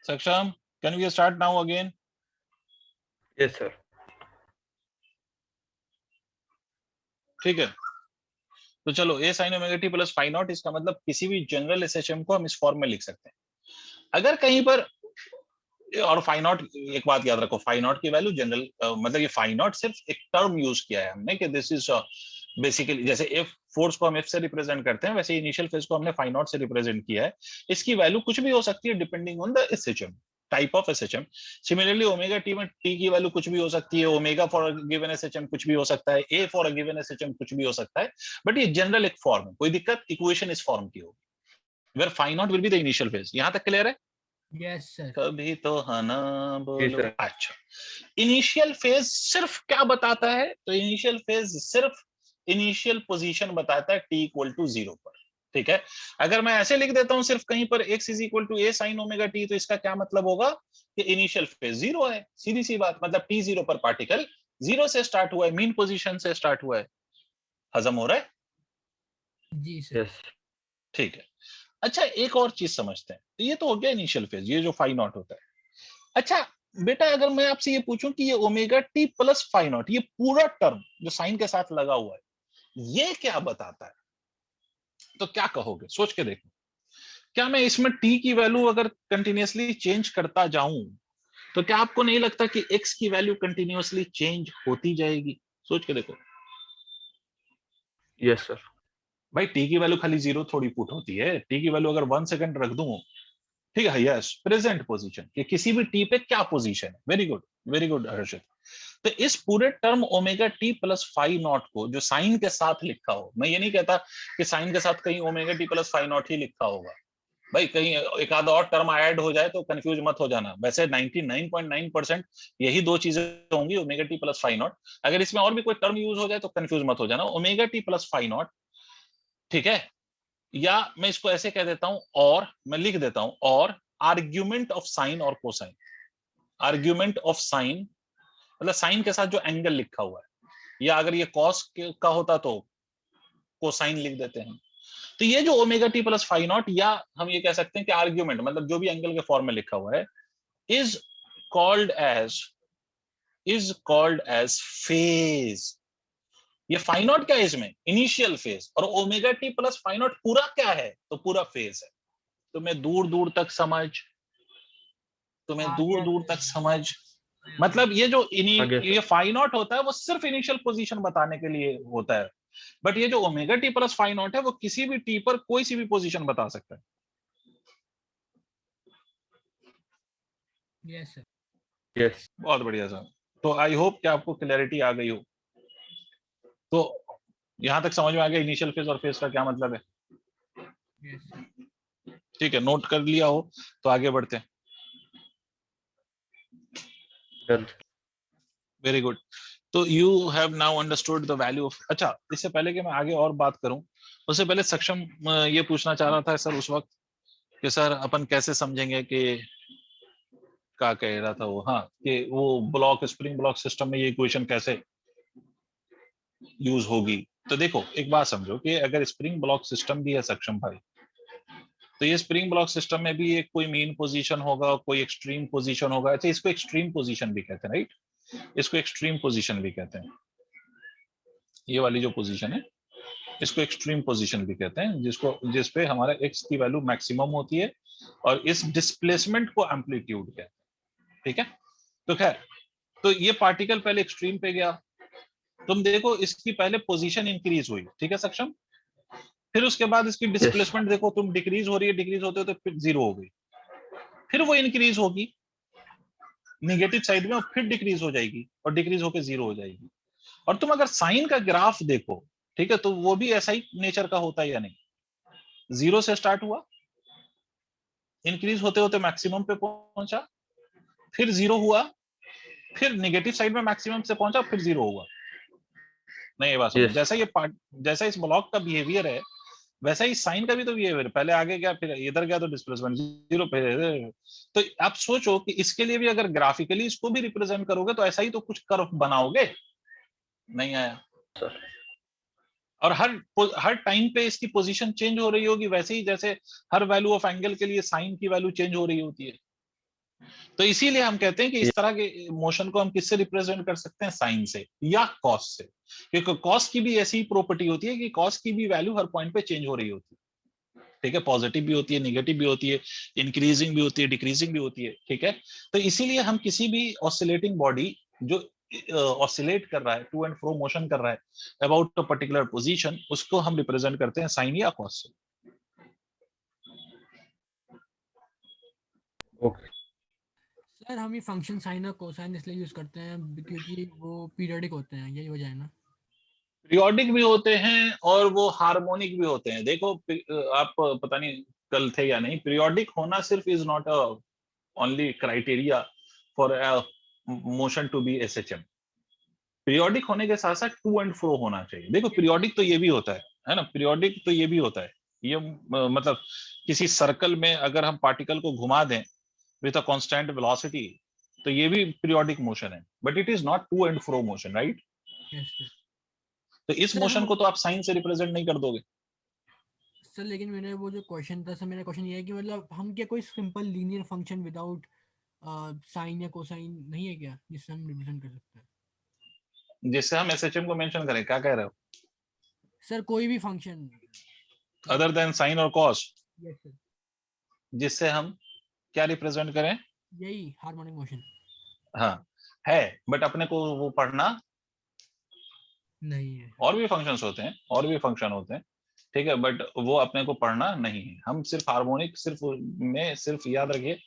Saksham, can we start now again? Yes sir. ठीक है, तो चलो A sine omega t plus phi naught, इसका मतलब किसी भी जनरल एसएचएम को हम इस फॉर्म में लिख सकते हैं। अगर कहीं पर, और फाई नॉट, एक बात याद रखो, फाई नॉट की वैल्यू जनरल, मतलब ये फाई नॉट सिर्फ एक टर्म यूज किया है हमने कि दिस इज बेसिकली, जैसे एफ फोर्स को हम एफ से रिप्रेजेंट करते हैं, वैसे इनिशियल फेज को हमने फाई नॉट से रिप्रेजेंट किया है। इसकी वैल्यू कुछ भी हो सकती है depending on the SHM, type of SHM. Similarly omega t में टी की वैल्यू कुछ भी हो सकती है, ओमेगा फॉर गिवन एसएचएम कुछ भी हो सकता है, ए फॉर गिवन एसएचएम कुछ भी हो सकता है। बट ये जनरल एक फॉर्म है, कोई दिक्कत? इक्वेशन इस फॉर्म की होगी where phi naught will be the initial phase. यहां तक क्लियर है? Yes sir. कभी तो हना जी बोलो। सर। अच्छा, इनिशियल फेज सिर्फ क्या बताता है? तो इनिशियल फेज सिर्फ इनिशियल पोजीशन बताता है t इक्वल टू 0 पर। ठीक है, अगर मैं ऐसे लिख देता हूं सिर्फ कहीं पर x is equal to a sine omega t, तो इसका क्या मतलब होगा कि इनिशियल फेज 0 है। सीधी सी बात, मतलब t 0 पर पार्टिकल 0 से स्टार्ट हुआ है, मीन पोजीशन से स्टार्ट हुआ है। हजम हो रहा है? जी सर। यस। ठीक है। अच्छा एक और चीज समझते हैं, तो ये तो हो गया इनिशियल फेज, ये जो फाई नॉट होता है। अच्छा बेटा, अगर मैं आपसे ये पूछूं कि ये omega t plus phi naught, ये पूरा टर्म जो साइन के साथ लगा हुआ है, ये क्या बताता है? तो क्या कहोगे? सोच के देखो। क्या मैं इसमें टी की वैल्यू अगर कंटिन्यूअसली चेंज करता जाऊं, तो क्या आपको नहीं लगता कि एक्स की वैल्यू कंटिन्यूअसली चेंज होती जाएगी? सोच के देखो यस सर। भाई, टी की वैल्यू खाली 0 थोड़ी पुट होती है। टी की वैल्यू अगर 1 सेकंड रख दूं, ठीक है, यस, प्रेजेंट पोजीशन कि किसी भी टी पे क्या पोजीशन है। Very good Harshit. तो इस पूरे term omega t plus phi naught को जो साइन के साथ लिखा हो, मैं ये नहीं कहता कि साइन के साथ कहीं omega t plus phi naught ही लिखा होगा भाई, कहीं एक आधा और टर्म ऐड हो जाए तो कंफ्यूज मत हो जाना। वैसे 99.9% यही दो चीजें होंगी, omega t plus phi naught. अगर इसमें और भी कोई टर्म यूज हो जाए तो कंफ्यूज मत हो जाना, omega t plus phi naught. ठीक है, या मैं इसको ऐसे कह देता हूं, और मैं लिख देता हूं, और आर्ग्यूमेंट ऑफ साइन और कोसाइन, आर्ग्यूमेंट ऑफ साइन मतलब साइन के साथ जो एंगल लिखा हुआ है, या अगर ये कॉस का होता तो कोसाइन लिख देते हैं। तो ये जो omega t plus phi naught, या हम ये कह सकते हैं कि आर्ग्यूमेंट, मतलब जो भी एंगल के फॉर्म में लिखा हुआ है, इज कॉल्ड एज फेज। ये फाई नॉट क्या है इसमें? Initial phase. और omega t plus phi naught पूरा क्या है? तो पूरा फेज है। तुम्हें दूर दूर तक समझ, मतलब ये जो आगे ये फाई नॉट होता है वो सिर्फ इनिशियल पोजीशन बताने के लिए होता है, बट ये जो omega t plus phi naught है वो किसी भी टी पर कोई सी भी पोजीशन बता सकता है। Yes sir. यस बहुत बढ़िया सर। तो आई होप कि आपको क्लैरिटी आ गई हो। तो यहां तक समझ में आ गया इनिशियल फेज और फेज का क्या मतलब है? Yes sir. ठीक है, नोट कर लिया हो तो आगे बढ़ते हैं। Very good. तो you have now understood the value of, अच्छा इससे पहले कि मैं आगे और बात करूं, उससे पहले सक्षम ये पूछना चाह रहा था सर उस वक्त कि सर अपन कैसे समझेंगे कि क्या कह रहा था वो, हाँ, कि वो ब्लॉक स्प्रिंग ब्लॉक सिस्टम में ये इक्वेशन कैसे यूज होगी। तो देखो एक बात समझो कि अगर स्प्रिंग ब्लॉक सिस्टम भी है सक्षम भाई, तो ये स्प्रिंग ब्लॉक सिस्टम में भी एक कोई मीन पोजीशन होगा, कोई एक्सट्रीम पोजीशन होगा। अच्छा, इसको एक्सट्रीम पोजीशन भी कहते हैं, राइट? इसको एक्सट्रीम पोजीशन भी कहते हैं। ये वाली जो पोजीशन है इसको एक्सट्रीम पोजीशन भी कहते हैं, जिसपे हमारा एक्स की वैल्यू मैक्सिमम होती है और इस डिस्प्लेसमेंट को एम्पलीट्यूड कहते हैं। ठीक है, तो खैर, तो ये पार्टिकल पहले एक्सट्रीम पे गया, तुम देखो इसकी पहले पोजीशन इंक्रीज हुई, ठीक है सक्षम, फिर उसके बाद इसकी डिस्प्लेसमेंट देखो तुम, डिक्रीज हो रही है, डिक्रीज होते होते फिर जीरो हो गई, फिर वो इंक्रीज होगी निगेटिव साइड में और फिर डिक्रीज हो जाएगी और डिक्रीज होकर जीरो हो जाएगी। और तुम अगर साइन का ग्राफ देखो, ठीक है, तो वो भी ऐसा ही नेचर का होता है या नहीं? जीरो से स्टार्ट हुआ, इंक्रीज होते होते मैक्सिमम पे पहुंचा, फिर जीरो हुआ, फिर नेगेटिव साइड में मैक्सिमम से पहुंचा, फिर जीरो हुआ। नहीं, ये बात समझो, यस जैसा ये पार्ट, जैसा इस ब्लॉक का बिहेवियर है वैसा ही साइन का भी तो बिहेवियर, पहले आगे गया फिर इधर गया तो डिस्प्लेसमेंट जीरो पे। तो आप सोचो कि इसके लिए भी अगर ग्राफिकली इसको भी रिप्रेजेंट करोगे तो ऐसा ही तो कुछ कर्व बनाओगे। नहीं आया सर। और हर टाइम पे इसकी पोजीशन चेंज हो रही होगी, वैसे ही जैसे हर वैल्यू ऑफ एंगल के लिए साइन की वैल्यू चेंज हो रही होती है। तो इसीलिए हम कहते हैं कि इस तरह के मोशन को हम किससे रिप्रेजेंट कर सकते हैं? साइन से या कॉस से, क्योंकि कॉस की भी ऐसी प्रॉपर्टी होती है कि कॉस की भी वैल्यू हर पॉइंट पे चेंज हो रही होती है। ठीक है, पॉजिटिव भी होती है, निगेटिव भी होती है, इंक्रीजिंग भी होती है, डिक्रीजिंग भी होती है। ठीक है, तो इसीलिए हम किसी भी ऑसिलेटिंग बॉडी जो ऑसिलेट कर रहा है, टू एंड फ्रो मोशन कर रहा है अबाउट अ पर्टिकुलर पोजीशन, उसको हम रिप्रेजेंट करते हैं साइन या कॉस से। ओके सर हम ये फंक्शन साइन और कोसाइन इसलिए यूज करते हैं क्योंकि वो पीरियोडिक होते हैं, यही वजह है ना? पीरियोडिक भी होते हैं और वो हार्मोनिक भी होते हैं। देखो आप पता नहीं कल थे या नहीं, पीरियोडिक होना सिर्फ is not a only criteria for a motion to be SHM. Periodic होने के साथ साथ टू एंड फ्रो होना चाहिए। देखो पीरियोडिक तो ये भी होता है ना, पीरियोडिक तो ये भी होता है, ये मतलब किसी सर्कल में अगर हम पार्टिकल को घुमा दें विद अ कांस्टेंट वेलोसिटी तो ये भी पीरियोडिक मोशन है, but it is not to and fro motion, right? Yes sir. तो इस सर मोशन हम को तो आप साइन से रिप्रेजेंट नहीं कर दोगे। सर लेकिन मेरे वो जो क्वेश्चन था सर, मेरा क्वेश्चन ये है कि मतलब हम क्या कोई simple linear function without sine या कोसाइन नहीं है क्या जिससे हम रिप्रेजेंट कर सकते हैं? जिससे हम एसएचएम को मेंशन करें, क्या कह रहे हो? सर कोई भी फंक्शन। अदर देन साइन और कॉस, यस सर। जिससे हम क्या रिप्रेजेंट करें? यही हार्मोनिक मोशन। हाँ है, बट अपने को वो पढ़ना, नहीं है। और भी फंक्शंस होते हैं, और भी फंक्शन होते हैं, ठीक है, बट वो अपने को पढ़ना नहीं है। हम सिर्फ हार्मोनिक, सिर्फ में सिर्फ याद रखिए,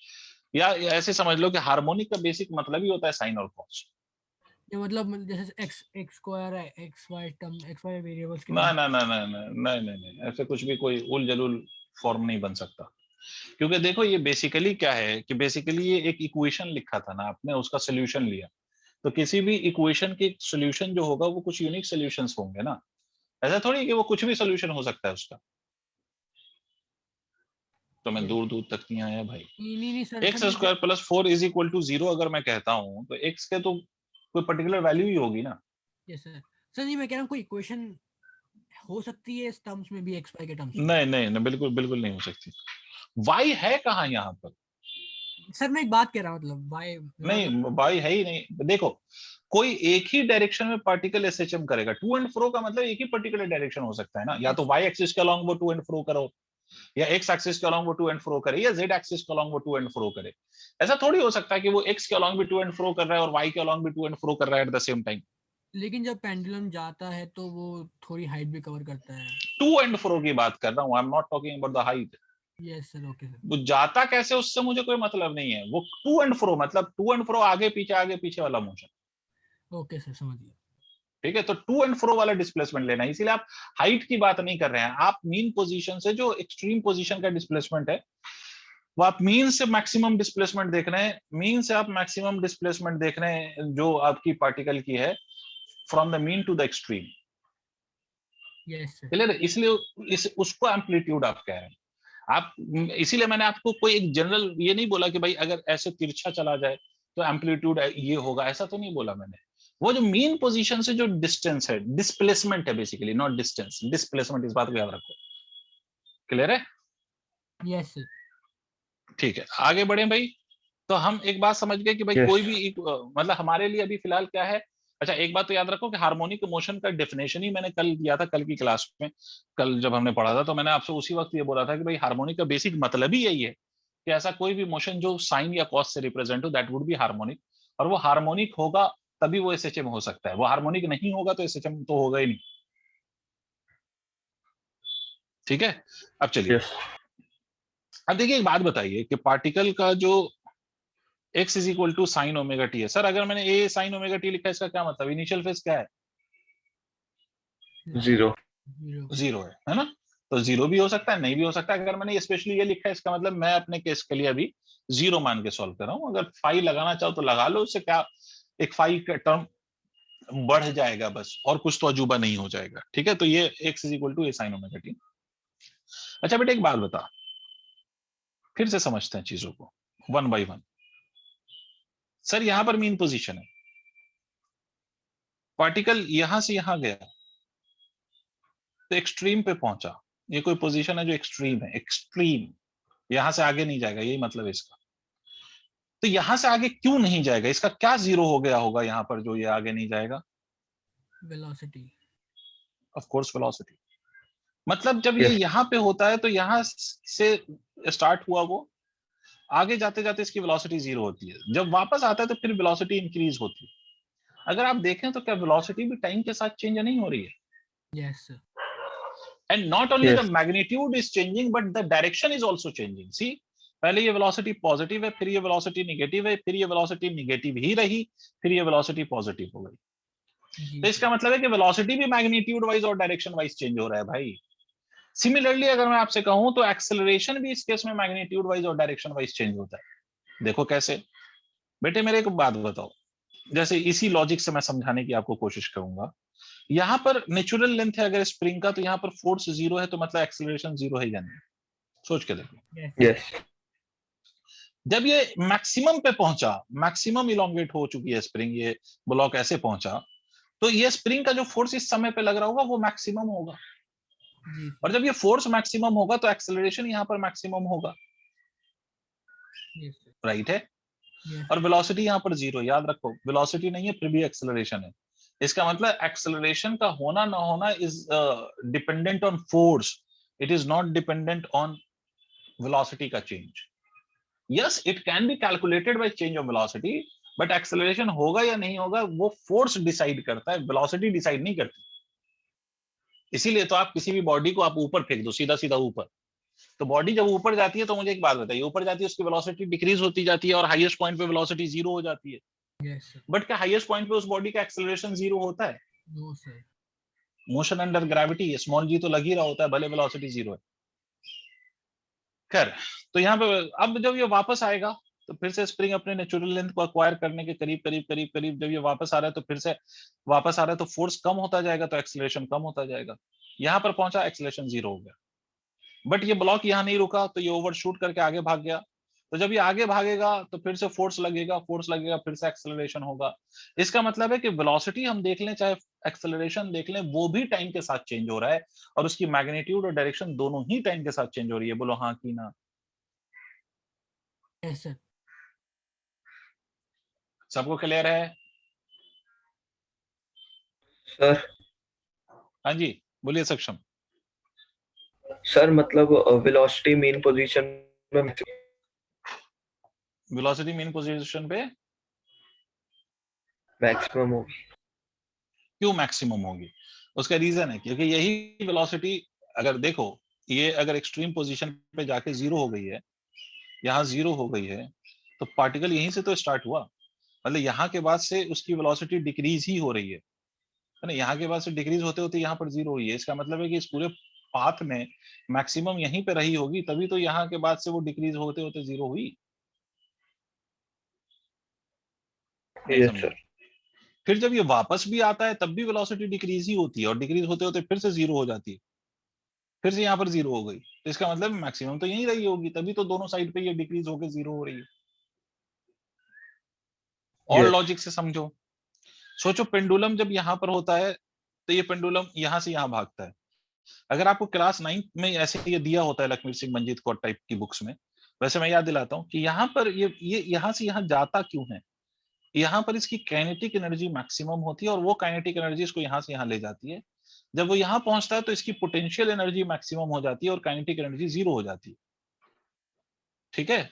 या ऐसे समझ लो कि हार्मोनिक का बेसिक मतलब ही होता है साइन और कॉस। ये मतलब जैसे एक्स एक्स स्क्वायर है, x y term, x y variables के ना टर्म। ना ना ना ना नहीं नहीं नहीं, ऐसे कुछ भी कोई उल जलूल फॉर्म नहीं बन सकता। क्योंकि देखो ये बेसिकली क्या है कि बेसिकली ये एक इक्वेशन लिखा था ना आपने, उसका सोल्यूशन लिया। तो किसी भी इक्वेशन के सोल्यूशन जो होगा वो कुछ यूनिक सोल्यूशंस होंगे ना, ऐसा थोड़ी कि वो कुछ भी सोल्यूशन हो सकता है उसका। तो मैं दूर दूर तक नहीं आया भाई। नहीं नहीं नहीं sir, x square plus 4 is equal to 0 अगर मैं कहता हूं तो एक्स के तो कोई पर्टिकुलर वैल्यू ही होगी ना। Yes sir. सर जी मैं कह रहा हूँ कोई इक्वेशन हो सकती है इस टर्म्स में भी, एक्स वाई के टर्म्स में? नहीं नहीं नहीं, बिल्कुल बिल्कुल नहीं हो सकती। वाई है कहाँ यहाँ पर? सर मैं एक बात कह रहा हूँ, मतलब वाई नहीं, वाई है ही नहीं। देखो, कोई एक ही डायरेक्शन में पार्टिकल एसएचएम करेगा। टू एंड फ्रो का मतलब एक ही पर्टिकुलर डायरेक्शन हो सकता है ना, या तो वाई एक्सिस के अलॉन्ग वो टू एंड फ्रो करो, या एक्स एक्सिस के अलॉन्ग वो टू एंड फ्रो करे, या जेड एक्सिस के अलॉन्ग वो टू एंड फ्रो करे। ऐसा थोड़ी हो सकता है कि वो एक्स के अलॉन्ग भी टू एंड फ्रो कर रहा है और वाई के अलॉन्ग भी टू एंड फ्रो कर रहा है एट द सेम टाइम। लेकिन जब पेंडुलम जाता है तो वो थोड़ी हाइट भी कवर करता है। टू एंड फ्रो की बात कर रहा हूँ, I am not talking about the height. Yes sir, okay sir. वो जाता कैसे उससे मुझे कोई मतलब नहीं है। वो टू एंड फ्रो मतलब टू एंड फ्रो, आगे पीछे वाला मोशन। ओके सर, समझ गया। ठीक है, तो टू एंड फ्रो वाला डिस्प्लेसमेंट लेना है। इसीलिए आप हाइट की बात नहीं कर रहे हैं, आप मीन पोजीशन से जो एक्सट्रीम पोजीशन का डिस्प्लेसमेंट है, वो आप मीन से मैक्सिमम डिस्प्लेसमेंट देख रहे हैं। मीन से आप मैक्सिमम डिस्प्लेसमेंट देख रहे हैं जो आपकी पार्टिकल की है, from the mean to the extreme. Yes sir. Clear है? इसलिए उसको एम्पलीट्यूड आप कह रहे हैं। आप, इसीलिए मैंने आपको कोई एक जनरल ये नहीं बोला कि भाई अगर ऐसे तिरछा चला जाए तो एम्पलीट्यूड ये होगा, ऐसा तो नहीं बोला मैंने। वो जो मीन पोजीशन से जो डिस्टेंस है, डिस्प्लेसमेंट है बेसिकली, नॉट डिस्टेंस, डिस्प्लेसमेंट, इस बात को याद रखो। क्लियर है? Yes sir. ठीक है, आगे बढ़े भाई। तो हम एक बात समझ गए कि भाई Yes. कोई भी मतलब हमारे लिए अभी फिलहाल क्या है। अच्छा, एक बात तो याद रखो कि हार्मोनिक मोशन का डेफिनेशन ही मैंने कल दिया था, कल की क्लास में। कल जब हमने पढ़ा था तो मैंने आपसे उसी वक्त ये बोला था कि भाई हार्मोनिक का बेसिक मतलब ही यही है कि ऐसा कोई भी मोशन जो साइन या कॉस से रिप्रेजेंट हो, दैट वुड बी हार्मोनिक। और वो हार्मोनिक होगा तभी वो एसएचएम हो सकता है, वो हार्मोनिक नहीं होगा तो एसएचएम तो होगा ही नहीं। ठीक है, अब चलिए। Yes. अब देखिए, एक बात बताइए कि पार्टिकल का जो x is equal to sine omega t है। सर अगर मैंने ए साइन ओमेगा टी लिखा है, इसका क्या मतलब? इनिशियल फेज क्या है? 0. जीरो है ना? तो जीरो भी हो सकता है, नहीं भी हो सकता है। अगर मैंने स्पेशली ये लिखा है, इसका मतलब मैं अपने केस के लिए अभी जीरो मान के सॉल्व कर रहा हूं। अगर फाई लगाना चाहो तो लगा लो, उससे क्या, एक फाई का टर्म बढ़ जाएगा बस, और कुछ तो अजूबा नहीं हो जाएगा। ठीक है, तो ये x is equal to A sine omega t. अच्छा बेटा, एक बात बता, फिर से समझते हैं चीजों को वन बाई वन। सर यहां पर मीन पोजीशन है, पार्टिकल यहां से यहां गया तो एक्सट्रीम पे पहुंचा। ये कोई पोजीशन है जो एक्सट्रीम है, एक्सट्रीम, यहां से आगे नहीं जाएगा, यही मतलब है इसका। तो यहां से आगे क्यों नहीं जाएगा? इसका क्या जीरो हो गया होगा यहां पर जो ये आगे नहीं जाएगा? वेलोसिटी। Of course velocity. मतलब जब ये Yes. यहां पे होता है तो यहां से स्टार्ट हुआ, वो आगे जाते जाते इसकी वेलोसिटी जीरो होती है। जब वापस आता है तो फिर वेलोसिटी इंक्रीज होती है। अगर आप देखें तो क्या वेलोसिटी भी टाइम के साथ चेंज नहीं हो रही है? Yes sir. And not only the Yes. Magnitude is changing but the direction is also changing. See, पहले ये वेलोसिटी पॉजिटिव है, फिर ये वेलोसिटी निगेटिव है, फिर ये वेलोसिटी निगेटिव ही रही, फिर ये वेलोसिटी पॉजिटिव हो गई। जी तो इसका मतलब है कि वेलोसिटी भी मैग्नीट्यूड वाइज और डायरेक्शन वाइज चेंज हो रहा है भाई। सिमिलरली अगर मैं आपसे कहूं तो एक्सेलरेशन भी इस केस में मैग्नीट्यूड वाइज और डायरेक्शन वाइज चेंज होता है। देखो कैसे। बेटे मेरे को बात बताओ, जैसे इसी लॉजिक से मैं समझाने की आपको कोशिश करूंगा। यहां पर नेचुरल लेंथ है अगर स्प्रिंग का, तो यहां पर फोर्स जीरो है, तो मतलब एक्सेलरेशन जीरो है या नहीं? सोच के देखो। यस। Yes. जब ये मैक्सिमम पे पहुंचा, मैक्सिमम इलोंगेट हो चुकी है स्प्रिंग, ये ब्लॉक ऐसे पहुंचा, तो ये स्प्रिंग का जो फोर्स इस समय पे लग रहा होगा वो मैक्सिमम होगा। जी और सर। जब ये फोर्स मैक्सिमम होगा तो एक्सेलरेशन यहां पर मैक्सिमम होगा। Yes sir. राइट है? यस और सर। वेलोसिटी यहां पर जीरो, याद रखो वेलोसिटी नहीं है फिर भी एक्सेलरेशन है। इसका मतलब एक्सेलरेशन का होना ना होना is dependent on force, it is not dependent on velocity का change. Yes, it can be calculated by change of velocity, but acceleration होगा या नहीं होगा वो फोर्स डिसाइड करता है, वेलोसिटी डिसाइड नहीं करती। इसीलिए तो आप किसी भी बॉडी को आप ऊपर फेंक दो, सीधा सीधा ऊपर, तो बॉडी जब ऊपर जाती है तो मुझे एक बात बताइए, ऊपर जाती है उसकी वेलोसिटी डिक्रीज होती जाती है और हाईएस्ट पॉइंट पे वेलोसिटी जीरो हो जाती है। Yes sir. बट क्या हाईएस्ट पॉइंट पे उस बॉडी का एक्सेलरेशन जीरो होता है? No sir. Motion under gravity, small g तो लग ही रहा होता है भले वेलोसिटी जीरो है। खैर, तो यहाँ पे अब जब ये वापस आएगा तो फिर से स्प्रिंग अपने नेचुरल लेंथ को एक्वायर करने के करीब करीब करीब करीब जब ये वापस आ रहा है तो फिर से वापस आ रहा है, तो फोर्स कम होता जाएगा तो एक्सेलरेशन कम होता जाएगा। यहाँ पर पहुंचा, एक्सेलरेशन जीरो हो गया। बट ये ब्लॉक यहाँ नहीं रुका, तो ये ओवरशूट करके आगे भाग गया। तो जब ये आगे भागेगा तो फिर से फोर्स लगेगा फिर से एक्सेलरेशन होगा। इसका मतलब है कि वेलोसिटी हम देख लें चाहे एक्सेलरेशन देख लें, वो भी टाइम के साथ चेंज हो रहा है और उसकी मैग्नीट्यूड और डायरेक्शन दोनों ही टाइम के साथ चेंज हो रही है। बोलो हाँ कि ना? Yes sir. सबको क्लियर है? सर हाँ जी, बोलिए सक्षम। सर मतलब वेलोसिटी मेन पोजीशन में वेलोसिटी मीन पोजीशन पे मैक्सिमम होगी। क्यों मैक्सिमम होगी? उसका रीजन है क्योंकि यही वेलोसिटी, अगर देखो ये अगर एक्सट्रीम पोजीशन पे जाके जीरो हो गई है, यहाँ जीरो हो गई है, तो पार्टिकल यहीं से तो स्टार्ट हुआ, मतलब यहाँ के बाद से उसकी वेलोसिटी डिक्रीज ही हो रही है ना? यहाँ के बाद से डिक्रीज होते होते यहाँ पर जीरो हुई है। इसका मतलब है कि इस पूरे पाथ में मैक्सिमम यहीं पे रही होगी, तभी तो यहाँ के बाद से वो डिक्रीज होते होते जीरो हुई। नहीं यस समझे? सर। फिर जब ये वापस भी आता है तब भी वेलोसिटी डिक्रीज ही होती है और डिक्रीज होते होते फिर से जीरो हो जाती है, फिर से यहाँ पर जीरो हो गई। तो इसका मतलब मैक्सिमम तो यहीं रही होगी, तभी तो दोनों साइड पे ये डिक्रीज होकर जीरो हो रही है। और यस लॉजिक से समझो, सोचो पेंडुलम जब यहाँ पर होता है तो ये पेंडुलम यहाँ से यहाँ भागता है। अगर आपको क्लास 9 में ऐसे ये दिया होता है लक्ष्मी सिंह मंजीत कौर टाइप की बुक्स में, वैसे मैं याद दिलाता हूँ कि यहाँ पर ये यहाँ से यहाँ जाता क्यों है? यहाँ पर इसकी काइनेटिक एनर्जी मैक्सिमम होती है और वो काइनेटिक एनर्जी इसको यहाँ से यहाँ ले जाती है। जब वो यहाँ पहुंचता है तो इसकी पोटेंशियल एनर्जी मैक्सिमम हो जाती है और काइनेटिक एनर्जी जीरो हो जाती है। ठीक है?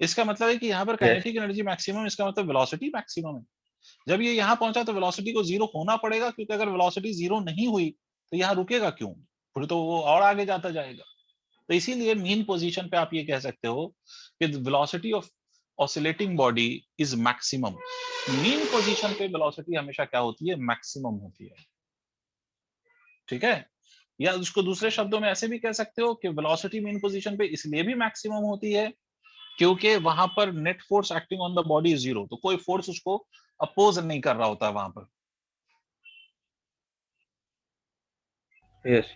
इसका मतलब है कि यहाँ पर यस काइनेटिक एनर्जी मैक्सिमम, इसका मतलब वेलोसिटी मैक्सिमम है। जब ये यहाँ पहुंचा तो वेलोसिटी को जीरो होना पड़ेगा, क्योंकि अगर वेलोसिटी जीरो नहीं हुई तो यहाँ रुकेगा क्यों? फिर तो वो और आगे जाता जाएगा। तो इसीलिए मीन पोजीशन पे आप ये कह सकते हो कि velocity of oscillating body is maximum. Mean position पे वेलोसिटी हमेशा क्या होती है? मैक्सिमम होती है। ठीक है? या उसको दूसरे शब्दों में ऐसे भी कह सकते हो कि वेलोसिटी मीन पोजीशन पे इसलिए भी मैक्सिमम होती है क्योंकि वहां पर net force acting on the body is zero, तो कोई फोर्स उसको अपोज नहीं कर रहा होता वहां पर। यस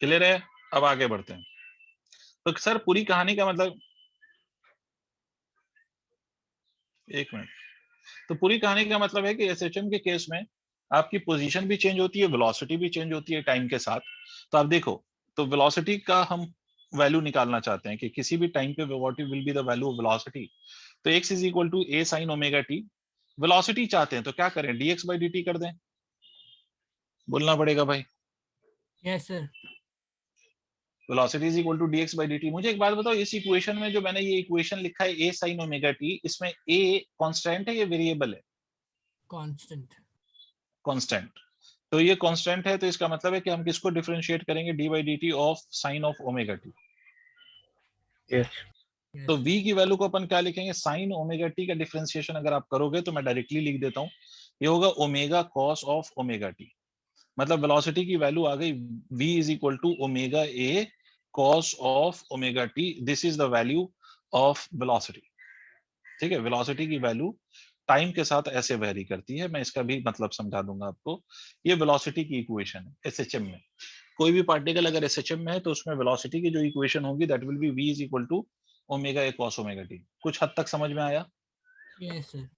क्लियर है? अब आगे बढ़ते हैं। तो सर पूरी कहानी का मतलब, एक मिनट, तो पूरी कहानी का मतलब है कि एसएचएम के केस में आपकी पोजीशन भी चेंज होती है, वेलोसिटी भी चेंज होती है टाइम के साथ। तो आप देखो, तो वेलोसिटी का हम वैल्यू निकालना चाहते हैं कि किसी भी टाइम पे what will be the value of velocity. तो x is equal to a sin omega t. Velocity चाहते हैं तो क्या करें? dx by dt कर दें। बोलना पड़ेगा भाई। Yes sir. Velocity is equal to dx by dt। मुझे एक बात बताओ, इस इक्वेशन में जो मैंने ये इक्वेशन लिखा है a sin ओमेगा टी, इसमें a कांस्टेंट है या वेरिएबल है? कांस्टेंट। कांस्टेंट। तो ये कांस्टेंट है, तो इसका मतलब है कि हम किसको डिफरेंशिएट करेंगे? D by D T of sine of omega T. Yes तो यस v की वैल्यू को अपन क्या लिखेंगे? साइन ओमेगा टी का डिफरेंशिएशन अगर आप करोगे तो मैं डायरेक्टली लिख देता हूँ, ये होगा omega cos of omega t. मतलब वेलोसिटी की वैल्यू आ गई v is equal to omega A cos of omega t. This is the value of velocity. ठीक है? वेलोसिटी की वैल्यू टाइम के साथ ऐसे वेरी करती है, मैं इसका भी मतलब समझा दूंगा आपको। ये वेलोसिटी की इक्वेशन है एसएचएम में। कोई भी पार्टिकल अगर एसएचएम में है तो उसमें वेलोसिटी की जो इक्वेशन होगी that will be v is equal to omega A cos omega t. कुछ हद तक समझ में आया? Yes sir.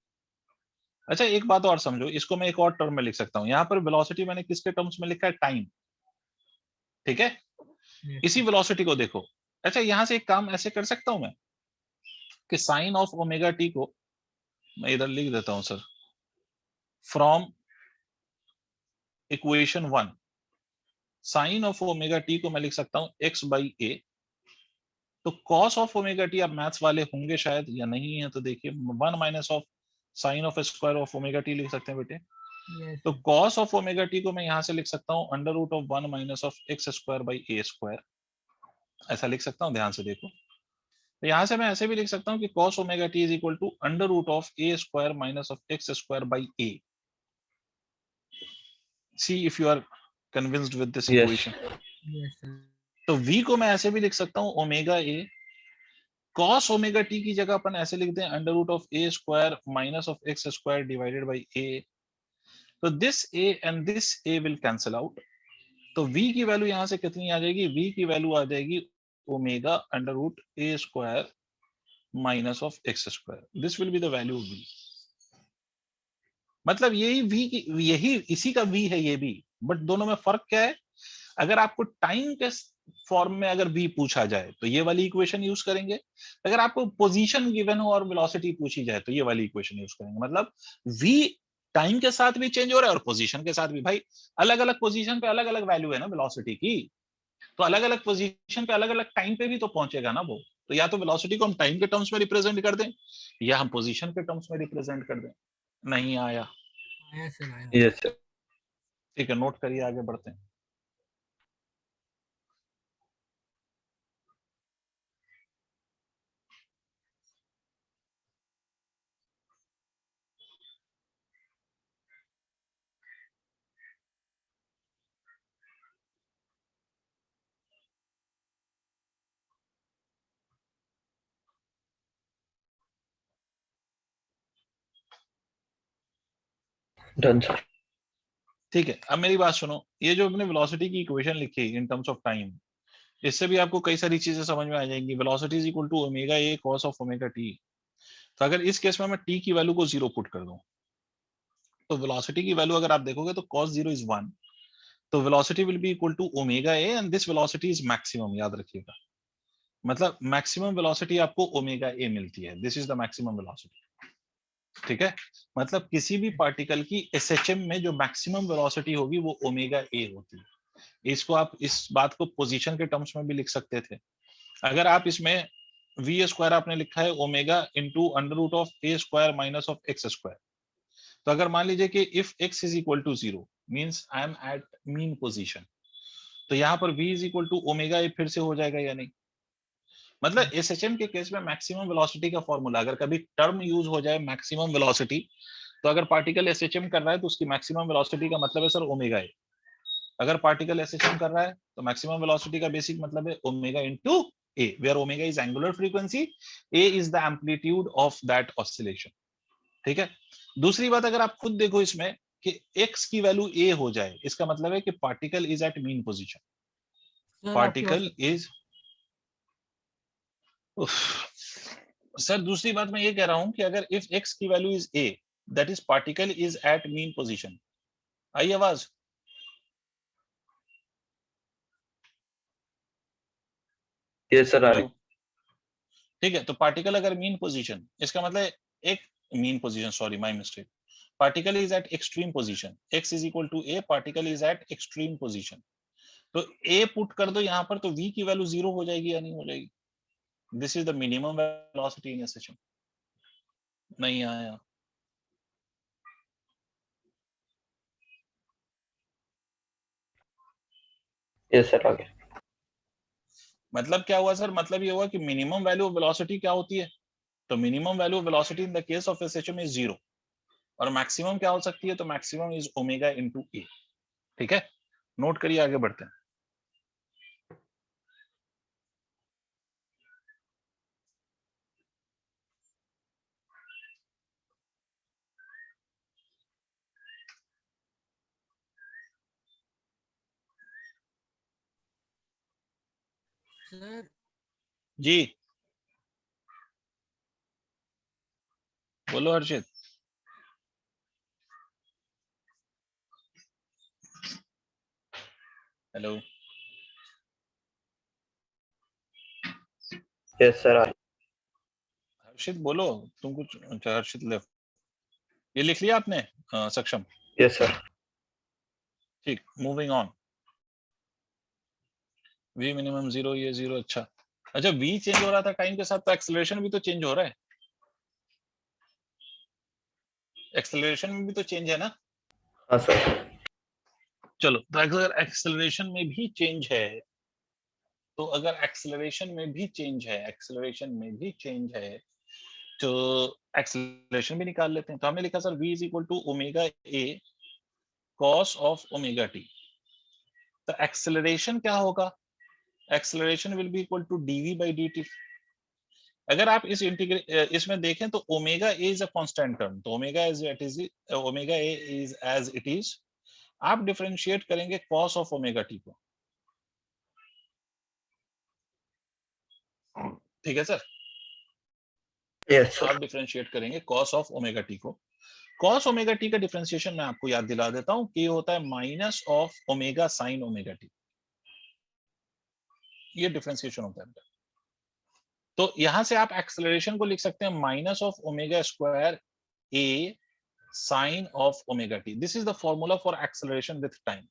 अच्छा एक बात और समझो, इसको मैं एक और टर्म में लिख सकता हूँ। यहाँ पर वेलोसिटी मैंने किसके टर्म्स में लिखा है? टाइम। ठीक है? यस इसी सर। वेलोसिटी को देखो। अच्छा यहाँ से एक काम ऐसे कर सकता हूँ मैं कि साइन ऑफ ओमेगा टी को मैं इधर लिख देता हूँ sir, from equation 1 sine of omega t को मैं लिख सकता हूँ x बाई ए। तो कॉस ऑफ ओमेगा टी, अब मैथ्स वाले होंगे शायद या नहीं है तो देखिए, 1 minus of sine of square of omega t लिख सकते हैं बेटे। यस तो sir. Cos of omega t को मैं यहाँ से लिख सकता हूँ under root of 1 minus of x square by A square. ऐसा लिख सकता हूँ, ध्यान से देखो। तो यहाँ से मैं ऐसे भी लिख सकता हूँ कि cos omega t is equal to under root of A square minus of x square by A. See if you are convinced with this yes equation. Yes sir. तो v को मैं ऐसे भी लिख सकता हूँ ओमेगा ए कॉस ओमेगा टी की जगह अपन ऐसे लिखते हैं under root of A square minus of x square divided by ए। तो this A and this A will cancel out. तो v की वैल्यू यहाँ से कितनी आ जाएगी? v की वैल्यू आ जाएगी omega under root a square minus of x square. This will be the value of v. मतलब यही v, यही इसी का v है ये भी, बट दोनों में फर्क क्या है? अगर आपको टाइम के फॉर्म में अगर v पूछा जाए तो ये वाली इक्वेशन यूज करेंगे, अगर आपको पोजीशन गिवन हो और वेलोसिटी पूछी जाए तो ये वाली इक्वेशन यूज करेंगे। मतलब v टाइम के साथ भी चेंज हो रहा है और पोजीशन के साथ भी। भाई अलग अलग पोजीशन पे अलग अलग वैल्यू है ना वेलोसिटी की, तो अलग अलग पोजीशन पे अलग अलग टाइम पे भी तो पहुंचेगा ना वो। तो या तो वेलोसिटी को हम टाइम के टर्म्स में रिप्रेजेंट कर दें या हम पोजीशन के टर्म्स में रिप्रेजेंट कर दें। नहीं आया? आया सर, आया। Yes sir. ठीक है, नोट करिए, आगे बढ़ते हैं। Done sir. ठीक है, अब मेरी बात सुनो, ये जो अपने वेलोसिटी की इक्वेशन लिखी इन टर्म्स ऑफ टाइम, इससे भी आपको कई सारी चीजें समझ में आ जाएंगी। Velocity is equal to omega A cos of omega t. तो अगर इस केस में मैं टी की वैल्यू को 0 पुट कर दूं तो वेलोसिटी की वैल्यू अगर आप देखोगे तो cos 0 इज 1, तो velocity will be equal to omega a and this velocity is maximum, याद रखिएगा। मतलब मैक्सिमम वेलोसिटी आपको ओमेगा ए मिलती है, this is the maximum velocity. ठीक है, मतलब किसी भी पार्टिकल की एसएचएम में जो मैक्सिमम वेलोसिटी होगी वो ओमेगा ए होती है। इसको आप इस बात को पोजीशन के टर्म्स में भी लिख सकते थे। अगर आप इसमें वी स्क्वायर आपने लिखा है omega into under root of A square minus of x square, तो अगर मान लीजिए कि if x is equal to 0 means I am at mean position, तो यहाँ पर v is equal to omega a फिर से हो जाएगा या नहीं? मतलब एसएचएम के केस में मैक्सिमम वेलोसिटी का फॉर्मूला अगर कभी टर्म यूज हो जाए मैक्सिमम वेलोसिटी, तो अगर पार्टिकल एसएचएम कर रहा है तो उसकी मैक्सिमम वेलोसिटी का मतलब है सर ओमेगा ए। अगर पार्टिकल एसएचएम कर रहा है तो मैक्सिमम वेलोसिटी का बेसिक मतलब है omega into a, where omega is angular frequency, a is the amplitude of that oscillation. ठीक है, दूसरी बात अगर आप खुद देखो इसमें कि x की वैल्यू a हो जाए, इसका मतलब है कि particle is at mean position. Sir आपकी पार्टिकल इज सर दूसरी बात मैं ये कह रहा हूं कि अगर इफ x की value is a, that is particle is at mean position. आई आवाज? यस सर आ रही। हेलो, ठीक है, तो पार्टिकल अगर मीन पोजीशन, इसका मतलब एक mean position, sorry my mistake, particle is at extreme position, x is equal to a, particle is at extreme position. तो a पुट कर दो यहाँ पर तो v की वैल्यू 0 हो जाएगी या नहीं हो जाएगी? This is the minimum velocity in SHM. नहीं आया? यस सर आ गया। मतलब क्या हुआ सर? मतलब ये हुआ कि मिनिमम वैल्यू ऑफ वेलोसिटी क्या होती है? तो minimum value of velocity in the case of SHM is 0, और मैक्सिमम क्या हो सकती है? तो मैक्सिमम इज ओमेगा इनटू ए। ठीक है, नोट करिए, आगे बढ़ते हैं। सर जी बोलो हर्षित। हेलो यस सर आ रही। हर्षित बोलो, तुम कुछ, अच्छा हर्षित लेफ्ट। ये लिख लिया आपने सक्षम? Yes sir. ठीक, मूविंग ऑन। v मिनिमम 0, ये 0, अच्छा। अच्छा, v चेंज हो रहा था टाइम के साथ, तो एक्सेलरेशन भी तो चेंज हो रहा है। एक्सेलरेशन में भी तो चेंज है ना? हाँ सर। चलो, तो अगर एक्सेलरेशन में भी चेंज है, तो अगर एक्सेलरेशन में भी चेंज है, एक्सेलरेशन में भी चेंज है, तो एक्सेलरेशन भी निकाल लेते हैं। तो हमने लिखा sir v is equal to omega A cos of omega t. तो एक्सेलरेशन क्या होगा? Acceleration will be equal to dv by dt। अगर आप इस इसमें देखें तो omega A is a constant term, तो omega is it is omega A is as it is. आप डिफरेंशिएट करेंगे कॉस ऑफ ओमेगा टी को, ठीक है सर। यस तो सर। आप डिफरेंशिएट करेंगे कॉस ऑफ ओमेगा टी को। कॉस ओमेगा टी का डिफरेंशिएशन मैं आपको याद दिला देता हूं कि ये होता है minus of omega sine omega t. ये डिफरेंशिएशन होता है। तो यहां से आप एक्सेलरेशन को लिख सकते हैं minus of omega square a sine of omega t. This is the formula for acceleration with time.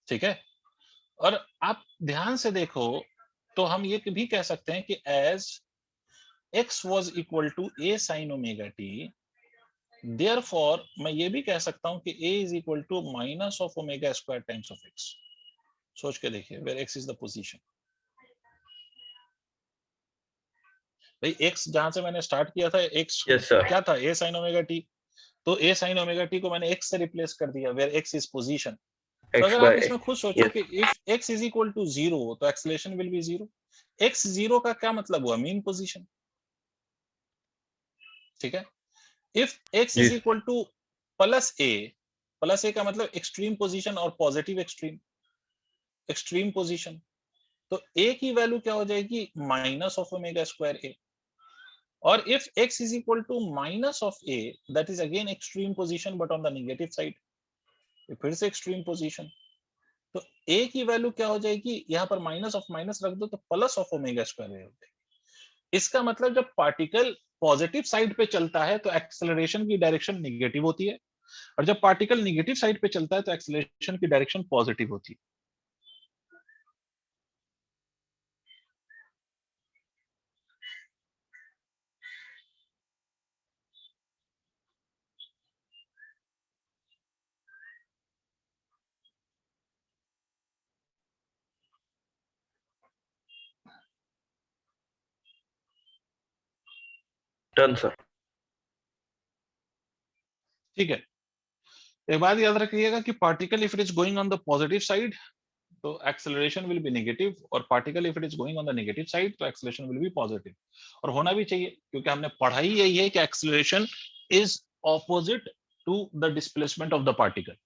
ठीक है। और आप ध्यान से देखो तो हम ये भी कह सकते हैं कि as x was equal to a sin omega t, therefore मैं ये भी कह सकता हूं कि a is equal to minus of omega square times of x। सोच के देखिए, where x is the position। भाई x जहां से मैंने स्टार्ट किया था, x यस सर। क्या था, a sin omega t। तो a sin omega t को मैंने x से रिप्लेस कर दिया, where x is position। तो एक्स अगर आप बाय इसमें खुद सोचो यस कि if x is equal to 0 तो एक्सेलरेशन विल बी 0। x 0 का क्या मतलब हुआ, मीन पोजीशन। ठीक है। if x जी is equal to plus a का मतलब एक्सट्रीम पोजीशन और पॉजिटिव एक्सट्रीम पोजीशन। तो a की वैल्यू क्या हो जाएगी, minus of omega square a। और if x is equal to minus of a, that is again extreme position but on the negative side, फिर से एक्सट्रीम पोजीशन। तो a की वैल्यू क्या हो जाएगी, यहाँ पर माइनस ऑफ माइनस रख दो तो plus of omega square a हो जाएगी। इसका मतलब जब पार्टिकल पॉजिटिव साइड पे चलता है तो एक्सेलरेशन की डायरेक्शन नेगेटिव होती है, और जब पार्टिकल नेगेटिव साइड पे चलता है तो एक्सेलरेशन की डायरेक्शन पॉजिटिव होती है। Done sir. ठीक है। एक बात याद रखिएगा कि particle if it is going on the positive side तो एक्सेलरेशन विल बी नेगेटिव, और particle if it is going on the negative side तो एक्सेलरेशन विल बी पॉजिटिव। और होना भी चाहिए, क्योंकि हमने पढ़ाई यही है कि acceleration is opposite to the displacement of the particle,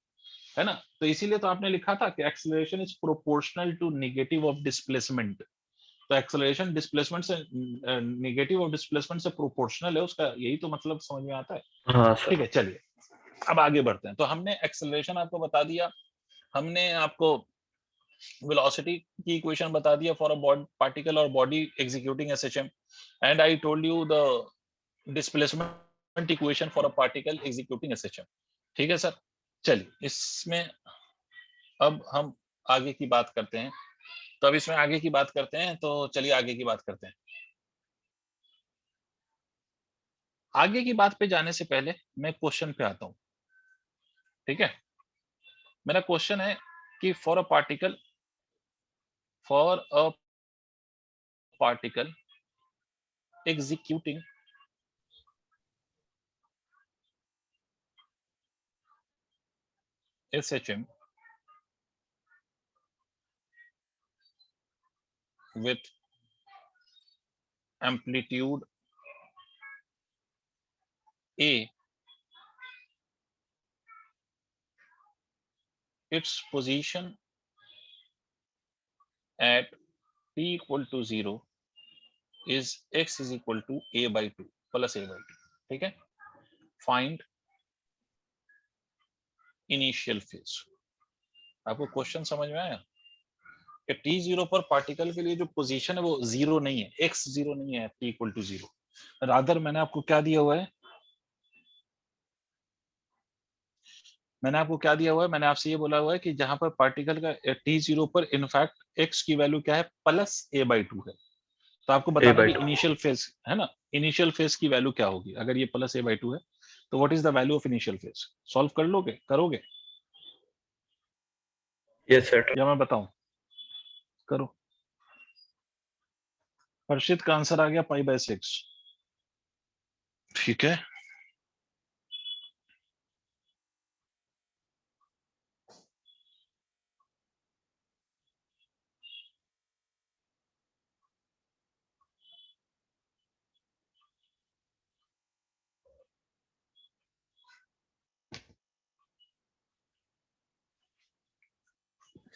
है ना। तो इसीलिए तो आपने लिखा था कि acceleration is proportional to negative of displacement. तो एक्सेलरेशन डिस्प्लेसमेंट से नेगेटिव ऑफ डिस्प्लेसमेंट से प्रोपोर्शनल है, उसका यही तो मतलब समझ में आता है। हाँ ठीक सर। है, चलिए अब आगे बढ़ते हैं। तो हमने एक्सेलरेशन आपको बता दिया, हमने आपको वेलोसिटी की इक्वेशन बता दिया फॉर अ पार्टिकल और body executing SHM, and I told you the displacement equation for a particle executing SHM. ठीक है सर। चलिए इसमें अब हम आगे की बात करते हैं। तो अब इसमें आगे की बात करते हैं, तो चलिए आगे की बात करते हैं। आगे की बात पे जाने से पहले मैं क्वेश्चन पे आता हूं। ठीक है। मेरा क्वेश्चन है कि for a particle executing SHM with amplitude A, its position at t equal to 0 is x is equal to a by 2 plus a by 2। ठीक है। Find initial phase. आपको क्वेश्चन समझ में आया कि t0 पर पार्टिकल के लिए जो पोजीशन है वो जीरो नहीं है, x जीरो नहीं है t इक्वल टू 0। रादर मैंने आपको क्या दिया हुआ है, मैंने आपको क्या दिया हुआ है, मैंने आपसे ये बोला हुआ है कि जहां पर पार्टिकल का t0 पर इनफैक्ट x की वैल्यू क्या है, प्लस a by 2 है। तो आपको ए बताना बाई कि टू। इनिशियल फेज है ना, इनिशियल फेज की वैल्यू क्या होगी अगर ये प्लस a by 2 है, तो what is the value of initial phase. Solve कर लोगे, करोगे यस सर। या मैं बताऊं, करो। हर्षित का आंसर आ गया π/6। ठीक है।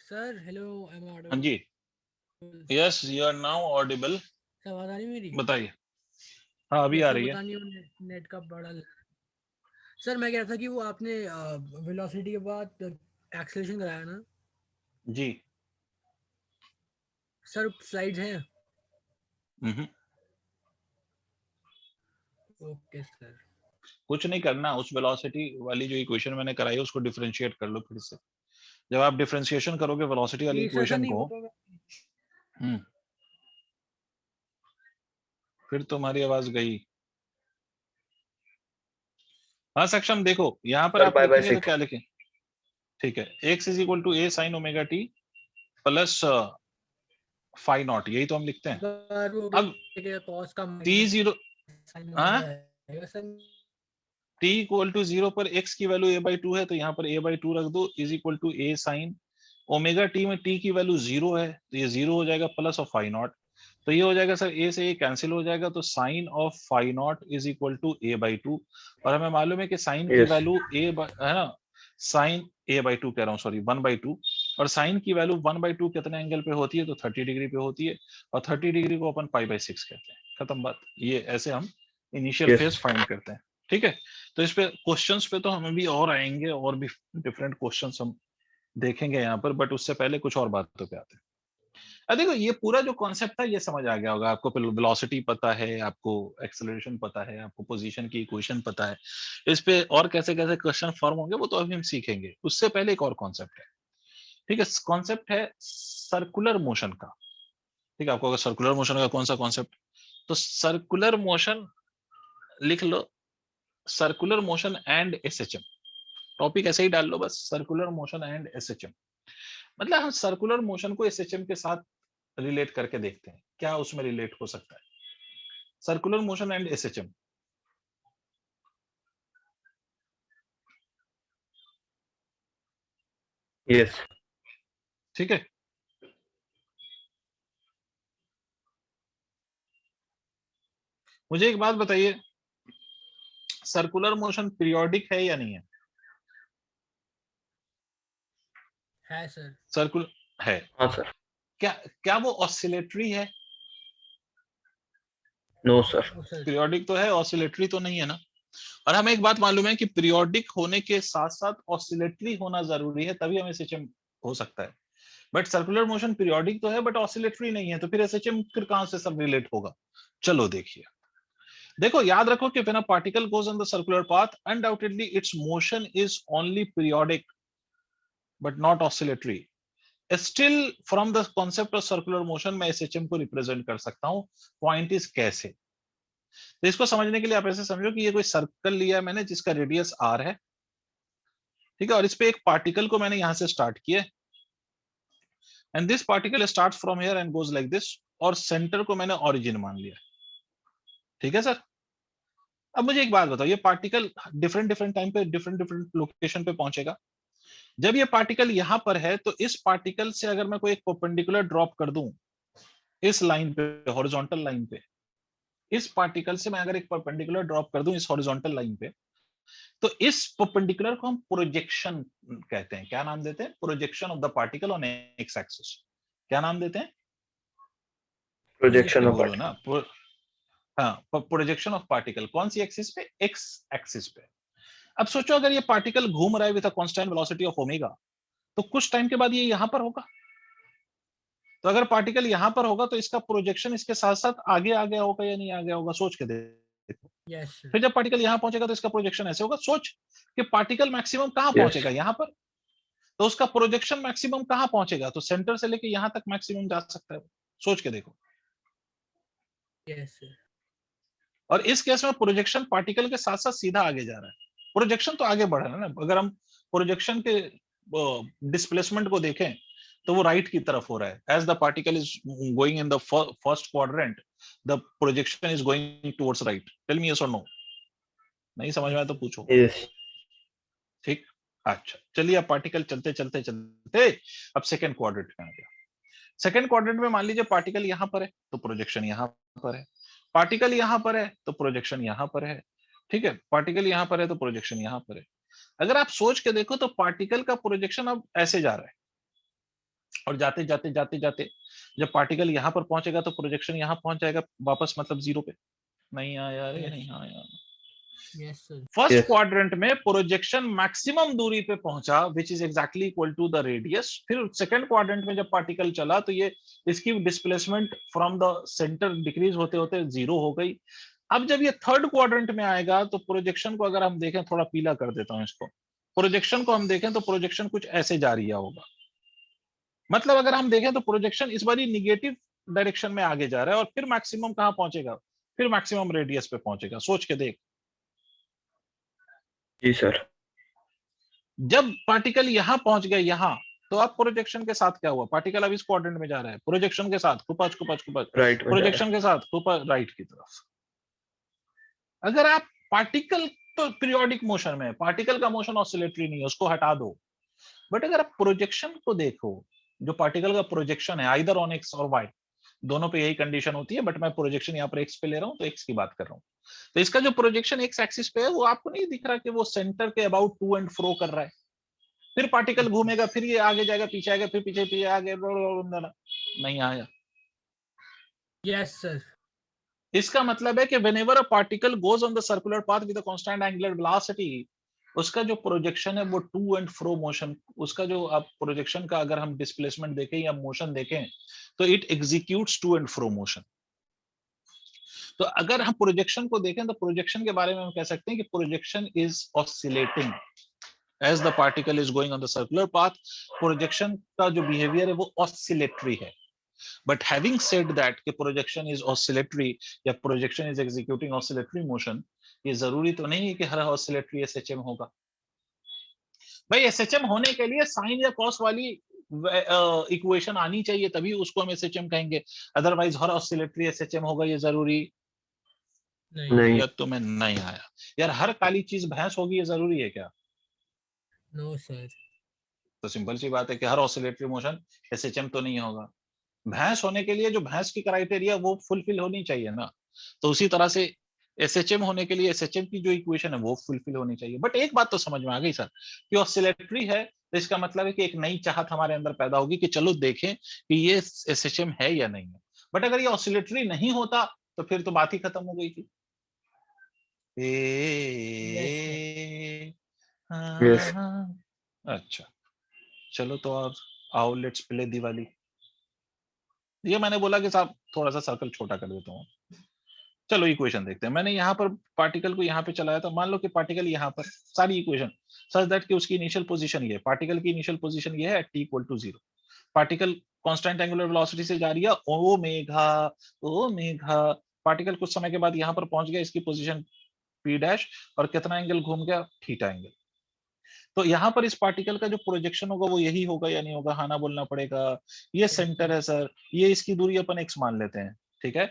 सर हेलो, एम हाँ ऑडिबल? जी, yes, you are now audible. Sir आवाज आ रही है मेरी? बताइए। हाँ, अभी आ सर रही है। पता नहीं नेट का बड़ा सर मैं कह रहा था कि वो आपने वेलोसिटी के बाद एक्सेलरेशन कराया ना जी। सर, स्लाइड्स हैं? हम्म। Okay sir. कुछ नहीं करना, उस वेलोसिटी वाली जो इक्वेशन मैंने कराई है उसको डिफरेंशिएट कर लो फिर से। जब आप डिफरेंशिएशन करोगे वेलोसिटी वाली नहीं सर, इक्वेशन नहीं को, वो तो हम्म, फिर तुम्हारी आवाज गई। हाँ सक्षम, देखो यहाँ पर सर आप पाई बाय लिखेंगे तो 6। क्या लिखें? ठीक है, x is equal to A sine omega t plus phi naught, यही तो हम लिखते हैं। बार वो अब कॉस का टी माइनस जीरो, साइन हाँ, ओमेगा आएगा sir. T equal to zero पर x की वैल्यू a बाई टू है, तो यहाँ पर a बाई टू रख दो, is equal to A sine omega t में t की वैल्यू जीरो है, तो ये जीरो हो जाएगा प्लस ऑफ फाई नॉट। तो ये हो जाएगा सर, a से a कैंसिल हो जाएगा, तो sine of phi naught is equal to a by two. और हमें मालूम है कि साइन की यस वैल्यू है ना, साइन a बाई टू कह रहा हूँ, सॉरी 1/2। और साइन की वैल्यू 1/2 कितने एंगल पे होती है? तो 30 डिग्री पे होती है। और 30 डिग्री को अपन पाई बाई 6 कहते हैं। खत्म बात। ये ऐसे हम इनिशियल यस फेज फाइंड करते हैं। ठीक है, तो इस पे क्वेश्चंस पे तो हमें भी और आएंगे, और भी डिफरेंट क्वेश्चंस हम देखेंगे यहाँ पर, बट उससे पहले कुछ और बातों पे आते हैं। देखो ये पूरा जो कॉन्सेप्ट था ये समझ आ गया होगा आपको। वेलोसिटी पता है, आपको एक्सेलरेशन पता है, आपको पोजीशन की इक्वेशन पता है। इस पे और कैसे कैसे क्वेश्चन फॉर्म होंगे वो तो अभी हम सीखेंगे। उससे पहले एक और कॉन्सेप्ट है। ठीक है, कॉन्सेप्ट है सर्कुलर मोशन का। ठीक है, आपको अगर सर्कुलर मोशन का कौन सा कॉन्सेप्ट, तो सर्कुलर मोशन लिख लो, circular motion and SHM. Topic ऐसे ही डाल लो बस, सर्कुलर मोशन एंड एसएचएम। मतलब हम सर्कुलर मोशन को एसएचएम के साथ रिलेट करके देखते हैं, क्या उसमें रिलेट हो सकता है। Circular motion and SHM. Yes ठीक है, मुझे एक बात बताइए, सर्कुलर मोशन पीरियोडिक है या नहीं है? है सर। सर्कुलर है। हाँ सर। क्या क्या वो ऑसिलेटरी है? No sir. Oh sir. Periodic तो है, ऑसिलेटरी तो नहीं है ना। और हमें एक बात मालूम है कि पीरियोडिक होने के साथ साथ ऑसिलेटरी होना जरूरी है, तभी हमें एसएचएम हो सकता है। बट सर्कुलर मोशन पीरियोडिक तो है बट ऑसिलेटरी नहीं है, तो फिर एसएचएम फिर कहां से सब रिलेट होगा? चलो देखिए, देखो याद रखो कि when a particle goes on the circular path, undoubtedly its motion is only periodic but not oscillatory. Still from the concept of circular motion मैं SHM को रिप्रेजेंट कर सकता हूं। पॉइंट इज कैसे, तो इसको समझने के लिए आप ऐसे समझो कि ये कोई सर्कल लिया मैंने जिसका रेडियस r है। ठीक है, और इस पे एक पार्टिकल को मैंने यहां से स्टार्ट किया, and this particle start from here and goes like this, और सेंटर को मैंने ओरिजिन मान लिया। ठीक है सर, अब मुझे एक बात बताओ, ये पार्टिकल डिफरेंट डिफरेंट टाइम पे डिफरेंट डिफरेंट लोकेशन पे पहुंचेगा। जब ये पार्टिकल यहां पर है तो इस पार्टिकल से अगर मैं कोई एक परपेंडिकुलर ड्रॉप कर दूं इस लाइन पे, हॉरिजॉन्टल लाइन पे, इस पार्टिकल से मैं अगर एक परपेंडिकुलर ड्रॉप कर दूं इस हॉरिजॉन्टल लाइन पे, तो इस परपेंडिकुलर को हम प्रोजेक्शन कहते हैं। क्या नाम देते हैं? Projection of the particle on x axis. क्या नाम देते हैं? प्रोजेक्शन ऑफ बोलो पार्टिकल। ना। हाँ, प्रोजेक्शन ऑफ पार्टिकल कौन सी एक्सिस पे? एक्स एक्सिस पे। अब सोचो अगर ये पार्टिकल घूम रहा है with a constant velocity of omega, तो कुछ टाइम के बाद ये यहां पर होगा। तो अगर पार्टिकल यहां पर होगा तो इसका प्रोजेक्शन इसके साथ साथ आगे आ गया होगा या नहीं आ गया होगा? सोच के देखो। Yes sir. फिर जब पार्टिकल यहां पहुंचेगा तो इसका प्रोजेक्शन ऐसे होगा। सोच कि पार्टिकल मैक्सिमम कहां यस पहुंचेगा? यहां पर। तो उसका प्रोजेक्शन मैक्सिमम कहां पहुंचेगा? तो सेंटर से लेके यहां तक मैक्सिमम जा सकता है। सोच के देखो। Yes sir. और इस केस में प्रोजेक्शन पार्टिकल के साथ साथ सीधा आगे जा रहा है। प्रोजेक्शन तो आगे बढ़ रहा है ना। अगर हम प्रोजेक्शन के डिस्प्लेसमेंट को देखें तो वो राइट की तरफ हो रहा है। As the particle is going in the first quadrant, the projection is going towards right. Tell me yes और नो। नहीं समझ में आया तो पूछो। यस ठीक, अच्छा चलिए, अब पार्टिकल चलते चलते चलते अब सेकंड क्वाड्रेंट में आ गया। सेकंड क्वाड्रेंट में मान लीजिए पार्टिकल यहां पर है तो प्रोजेक्शन यहां पर है, पार्टिकल यहां पर है तो प्रोजेक्शन यहां पर है। ठीक है, पार्टिकल यहां पर है तो प्रोजेक्शन यहां पर है। अगर आप सोच के देखो तो पार्टिकल का प्रोजेक्शन अब ऐसे जा रहा है। और जाते जाते जाते जाते जब पार्टिकल यहाँ पर पहुंचेगा तो प्रोजेक्शन यहाँ पहुंच जाएगा वापस, मतलब जीरो पे। नहीं आया रे, नहीं आया। Yes sir. First Yes. Quadrant में प्रोजेक्शन मैक्सिमम दूरी पे पहुंचा which is exactly equal to the radius. फिर सेकंड क्वाड्रेंट में जब पार्टिकल चला तो ये इसकी displacement from the centre decrease होते होते जीरो हो गई। अब जब ये थर्ड क्वाड्रेंट में आएगा तो प्रोजेक्शन को अगर हम देखें, थोड़ा पीला कर देता हूं इसको, प्रोजेक्शन को हम देखें तो प्रोजेक्शन कुछ ऐसे जा रही होगा। मतलब अगर हम देखें तो प्रोजेक्शन इस बारी निगेटिव डायरेक्शन में आगे जा रहा है और फिर मैक्सिमम कहां पहुंचेगा, फिर मैक्सिमम रेडियस पे पहुंचेगा। सोच के देख, जी सर। जब पार्टिकल यहां पहुंच गया यहां, तो अब प्रोजेक्शन के साथ क्या हुआ, पार्टिकल अब इस क्वाड्रेंट में जा रहा है, प्रोजेक्शन के साथ कुपच कुपच कुपच, राइट में जा रहा प्रोजेक्शन के साथ कुपच राइट की तरफ। अगर आप पार्टिकल, तो पीरियोडिक मोशन में पार्टिकल का मोशन ऑसिलेटरी नहीं है, उसको हटा दो। बट अगर आप प्रोजेक्शन को देखो, जो पार्टिकल का प्रोजेक्शन है आइदर ऑन एक्स और वाई, दोनों पे यही कंडीशन होती है, बट मैं प्रोजेक्शन यहाँ पर एक्स पे ले रहा हूँ तो एक्स की बात कर रहा हूँ। तो इसका जो प्रोजेक्शन एक्स एक्सिस पे है वो आपको नहीं दिख रहा कि वो सेंटर के अबाउट टू एंड फ्रो कर रहा है। फिर पार्टिकल घूमेगा, फिर ये आगे जाएगा, पीछे आएगा, फिर पीछे पीछे आगे, नहीं आया। Yes sir. इसका मतलब है कि whenever a particle goes on the circular path with a constant angular velocity, उसका जो प्रोजेक्शन है वो टू एंड फ्रो मोशन, उसका जो आप प्रोजेक्शन का अगर हम डिस्प्लेसमेंट देखें या मोशन देखें तो it executes to and fro motion. तो अगर हम प्रोजेक्शन को देखें तो प्रोजेक्शन के बारे में हम कह सकते हैं कि projection is oscillating as the particle is going on the circular path. Projection का जो बिहेवियर है वो ऑसिलेटरी है। But having said that कि projection is oscillatory या projection is executing oscillatory motion, ये जरूरी तो नहीं है कि हर oscillatory SHM होगा। भाई SHM होने के लिए साइन या कॉस वाली इक्वेशन आनी चाहिए, तभी उसको हम SHM कहेंगे। अदरवाइज हर oscillatory SHM होगा ये जरूरी नहीं। या तुम्हें नहीं आया यार, हर काली चीज भैंस होगी ये जरूरी है क्या? No sir. तो सिंपल सी बात है कि हर ऑसिलेटरी मोशन SHM तो नहीं होगा। भैंस होने के लिए जो भैंस की क्राइटेरिया वो फुलफिल होनी चाहिए ना। तो उसी तरह से SHM होने के लिए SHM की जो इक्वेशन है वो फुलफिल होनी चाहिए। बट एक बात तो समझ में आ गई सर कि ऑसिलेटरी है, तो इसका मतलब है कि एक नई चाहत हमारे अंदर पैदा होगी कि चलो देखें कि ये SHM है या नहीं है। बट अगर ये ऑसिलेटरी नहीं होता तो फिर तो बात ही खत्म हो गई थी। यस। अच्छा चलो तो अब आओ लेट्स प्ले दिवाली। ये मैंने बोला कि साहब थोड़ा सा सर्कल छोटा कर देता हूँ। चलो इक्वेशन देखते हैं। मैंने यहाँ पर पार्टिकल को यहाँ पे चलाया था, मान लो कि पार्टिकल यहाँ पर, सारी इक्वेशन सच दैट कि उसकी इनिशियल पोजीशन ये, पार्टिकल की इनिशियल पोजीशन ये है t equal to 0। Particle constant angular velocity से जा रही है ओमेगा ओमेगा। पार्टिकल कुछ समय के बाद यहाँ पर पहुंच गया, इसकी पोजीशन p डैश, और कितना एंगल घूम गया, थीटा एंगल। तो यहाँ पर इस पार्टिकल का जो प्रोजेक्शन होगा वो यही होगा या नहीं होगा, हाँ ना बोलना पड़ेगा। ये सेंटर है सर, ये इसकी दूरी अपन x मान लेते हैं, ठीक है।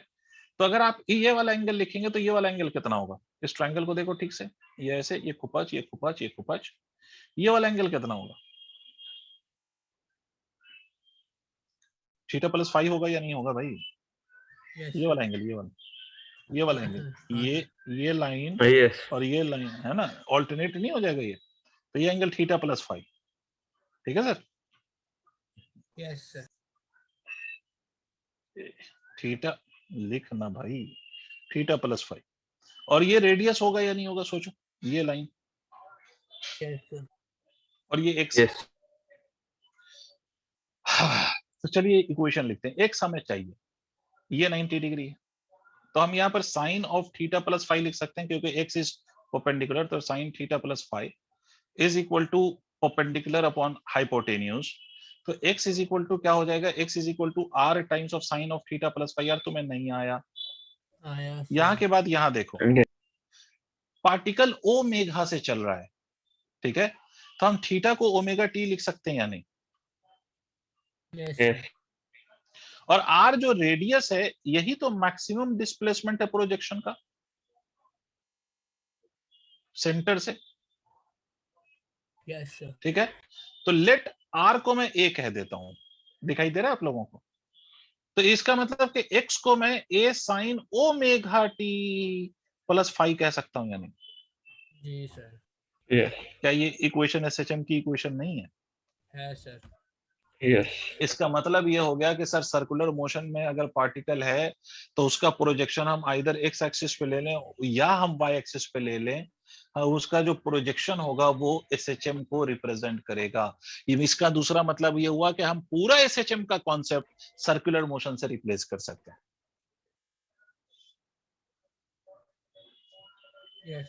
तो अगर आप ये वाला एंगल लिखेंगे तो ये वाला एंगल कितना होगा, इस ट्रायंगल को देखो ठीक से, ये ऐसे, ये खुपच, ये खुपच, ये खुपच, ये वाला एंगल कितना होगा, थीटा प्लस 5 होगा या नहीं होगा भाई। ये वाला एंगल, ये वाला एंगल, ये लाइन यस। और ये लाइन है ना, ऑल्टरनेट नहीं हो जाएगा ये, तो ये एंगल थीटा प्लस 5, ठीक है सर। Yes sir. थीटा लिखना भाई, थीटा प्लस 5, और ये रेडियस होगा या नहीं होगा, सोचो ये लाइन यस सर। और ये एक्स। यस। तो चलिए इक्वेशन लिखते हैं। एक्स हमें चाहिए, ये 90 डिग्री है, तो हम यहाँ पर साइन ऑफ थीटा प्लस 5 लिख सकते हैं क्योंकि एक्स इज परपेंडिकुलर, तो sine theta plus 5 is equal to perpendicular upon hypotenuse. तो x इज इक्वल टू क्या हो जाएगा, x is equal to r times of sine of theta plus 5। यार तुम्हें नहीं आया, यहाँ के बाद यहाँ देखो, पार्टिकल ओमेगा से चल रहा है, ठीक है, तो हम थीटा को ओमेगा टी लिख सकते हैं या नहीं। यस। और r जो रेडियस है यही तो मैक्सिमम डिस्प्लेसमेंट है प्रोजेक्शन का, सेंटर से, यस सर। ठीक है। तो लेट r को मैं a कह देता हूं, दिखाई दे रहा है आप लोगों को। तो इसका मतलब कि x को मैं a sine omega t plus 5 कह सकता हूं या नहीं। जी सर। यस। क्या ये इक्वेशन SHM की इक्वेशन नहीं है? है सर। यस इसका मतलब ये हो गया कि सर सर्कुलर मोशन में अगर पार्टिकल है तो उसका प्रोजेक्शन हम आइदर एक्स एक्सिस पे ले लें या हम वाई एक्सिस पे ले लें, उसका जो प्रोजेक्शन होगा वो एसएचएम को रिप्रेजेंट करेगा। इसका दूसरा मतलब ये हुआ कि हम पूरा एसएचएम का कॉन्सेप्ट सर्कुलर मोशन से रिप्लेस कर सकते हैं। यस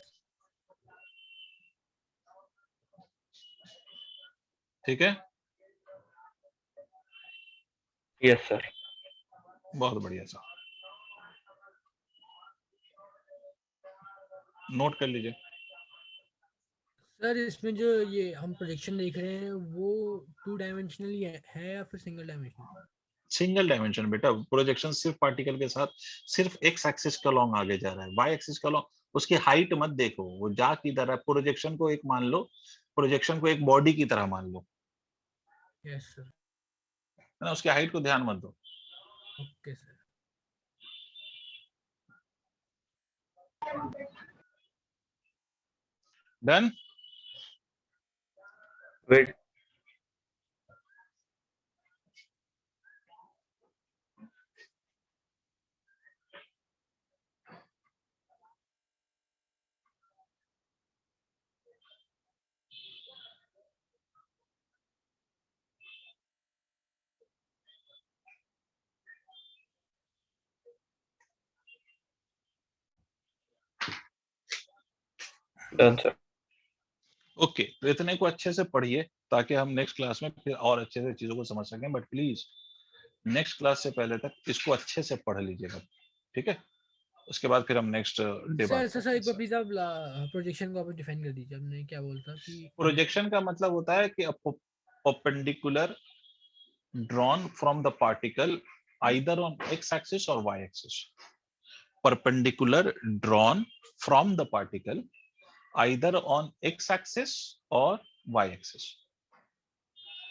ठीक है, यस सर। बहुत बढ़िया सर, नोट कर लीजिए। सर इसमें जो ये हम प्रोजेक्शन देख रहे हैं वो 2 डायमेंशनली है या फिर सिंगल डायमेंशनल? सिंगल डायमेंशन बेटा, प्रोजेक्शन सिर्फ पार्टिकल के साथ सिर्फ एक्स एक्सिस का लॉन्ग आगे जा रहा है, वाई एक्सिस का लॉन्ग, उसकी हाइट मत देखो वो जा किधर है। प्रोजेक्शन को एक मान लो, प्रोजेक्शन को एक बॉडी की तरह मान लो, यस सर, है ना, उसकी हाइट को ध्यान मत दो। Okay sir. Done. Wait done sir. Okay, तो इतने को अच्छे से पढ़िए ताकि हम नेक्स्ट क्लास में फिर और अच्छे से चीजों को समझ सकें। बट प्लीज नेक्स्ट क्लास से पहले तक इसको अच्छे से पढ़ लीजिएगा, ठीक है? उसके बाद फिर हम नेक्स्ट डे सर बात सर करते सर हैं एक बार सर। प्लीज आप प्रोजेक्शन को आप डिफाइन कर दीजिए, आपने क्या बोलता कि प्रोजेक्शन का मतलब होता है कि perpendicular drawn from the particle either on x axis और y axis. perpendicular drawn from the particle either on x axis or y axis.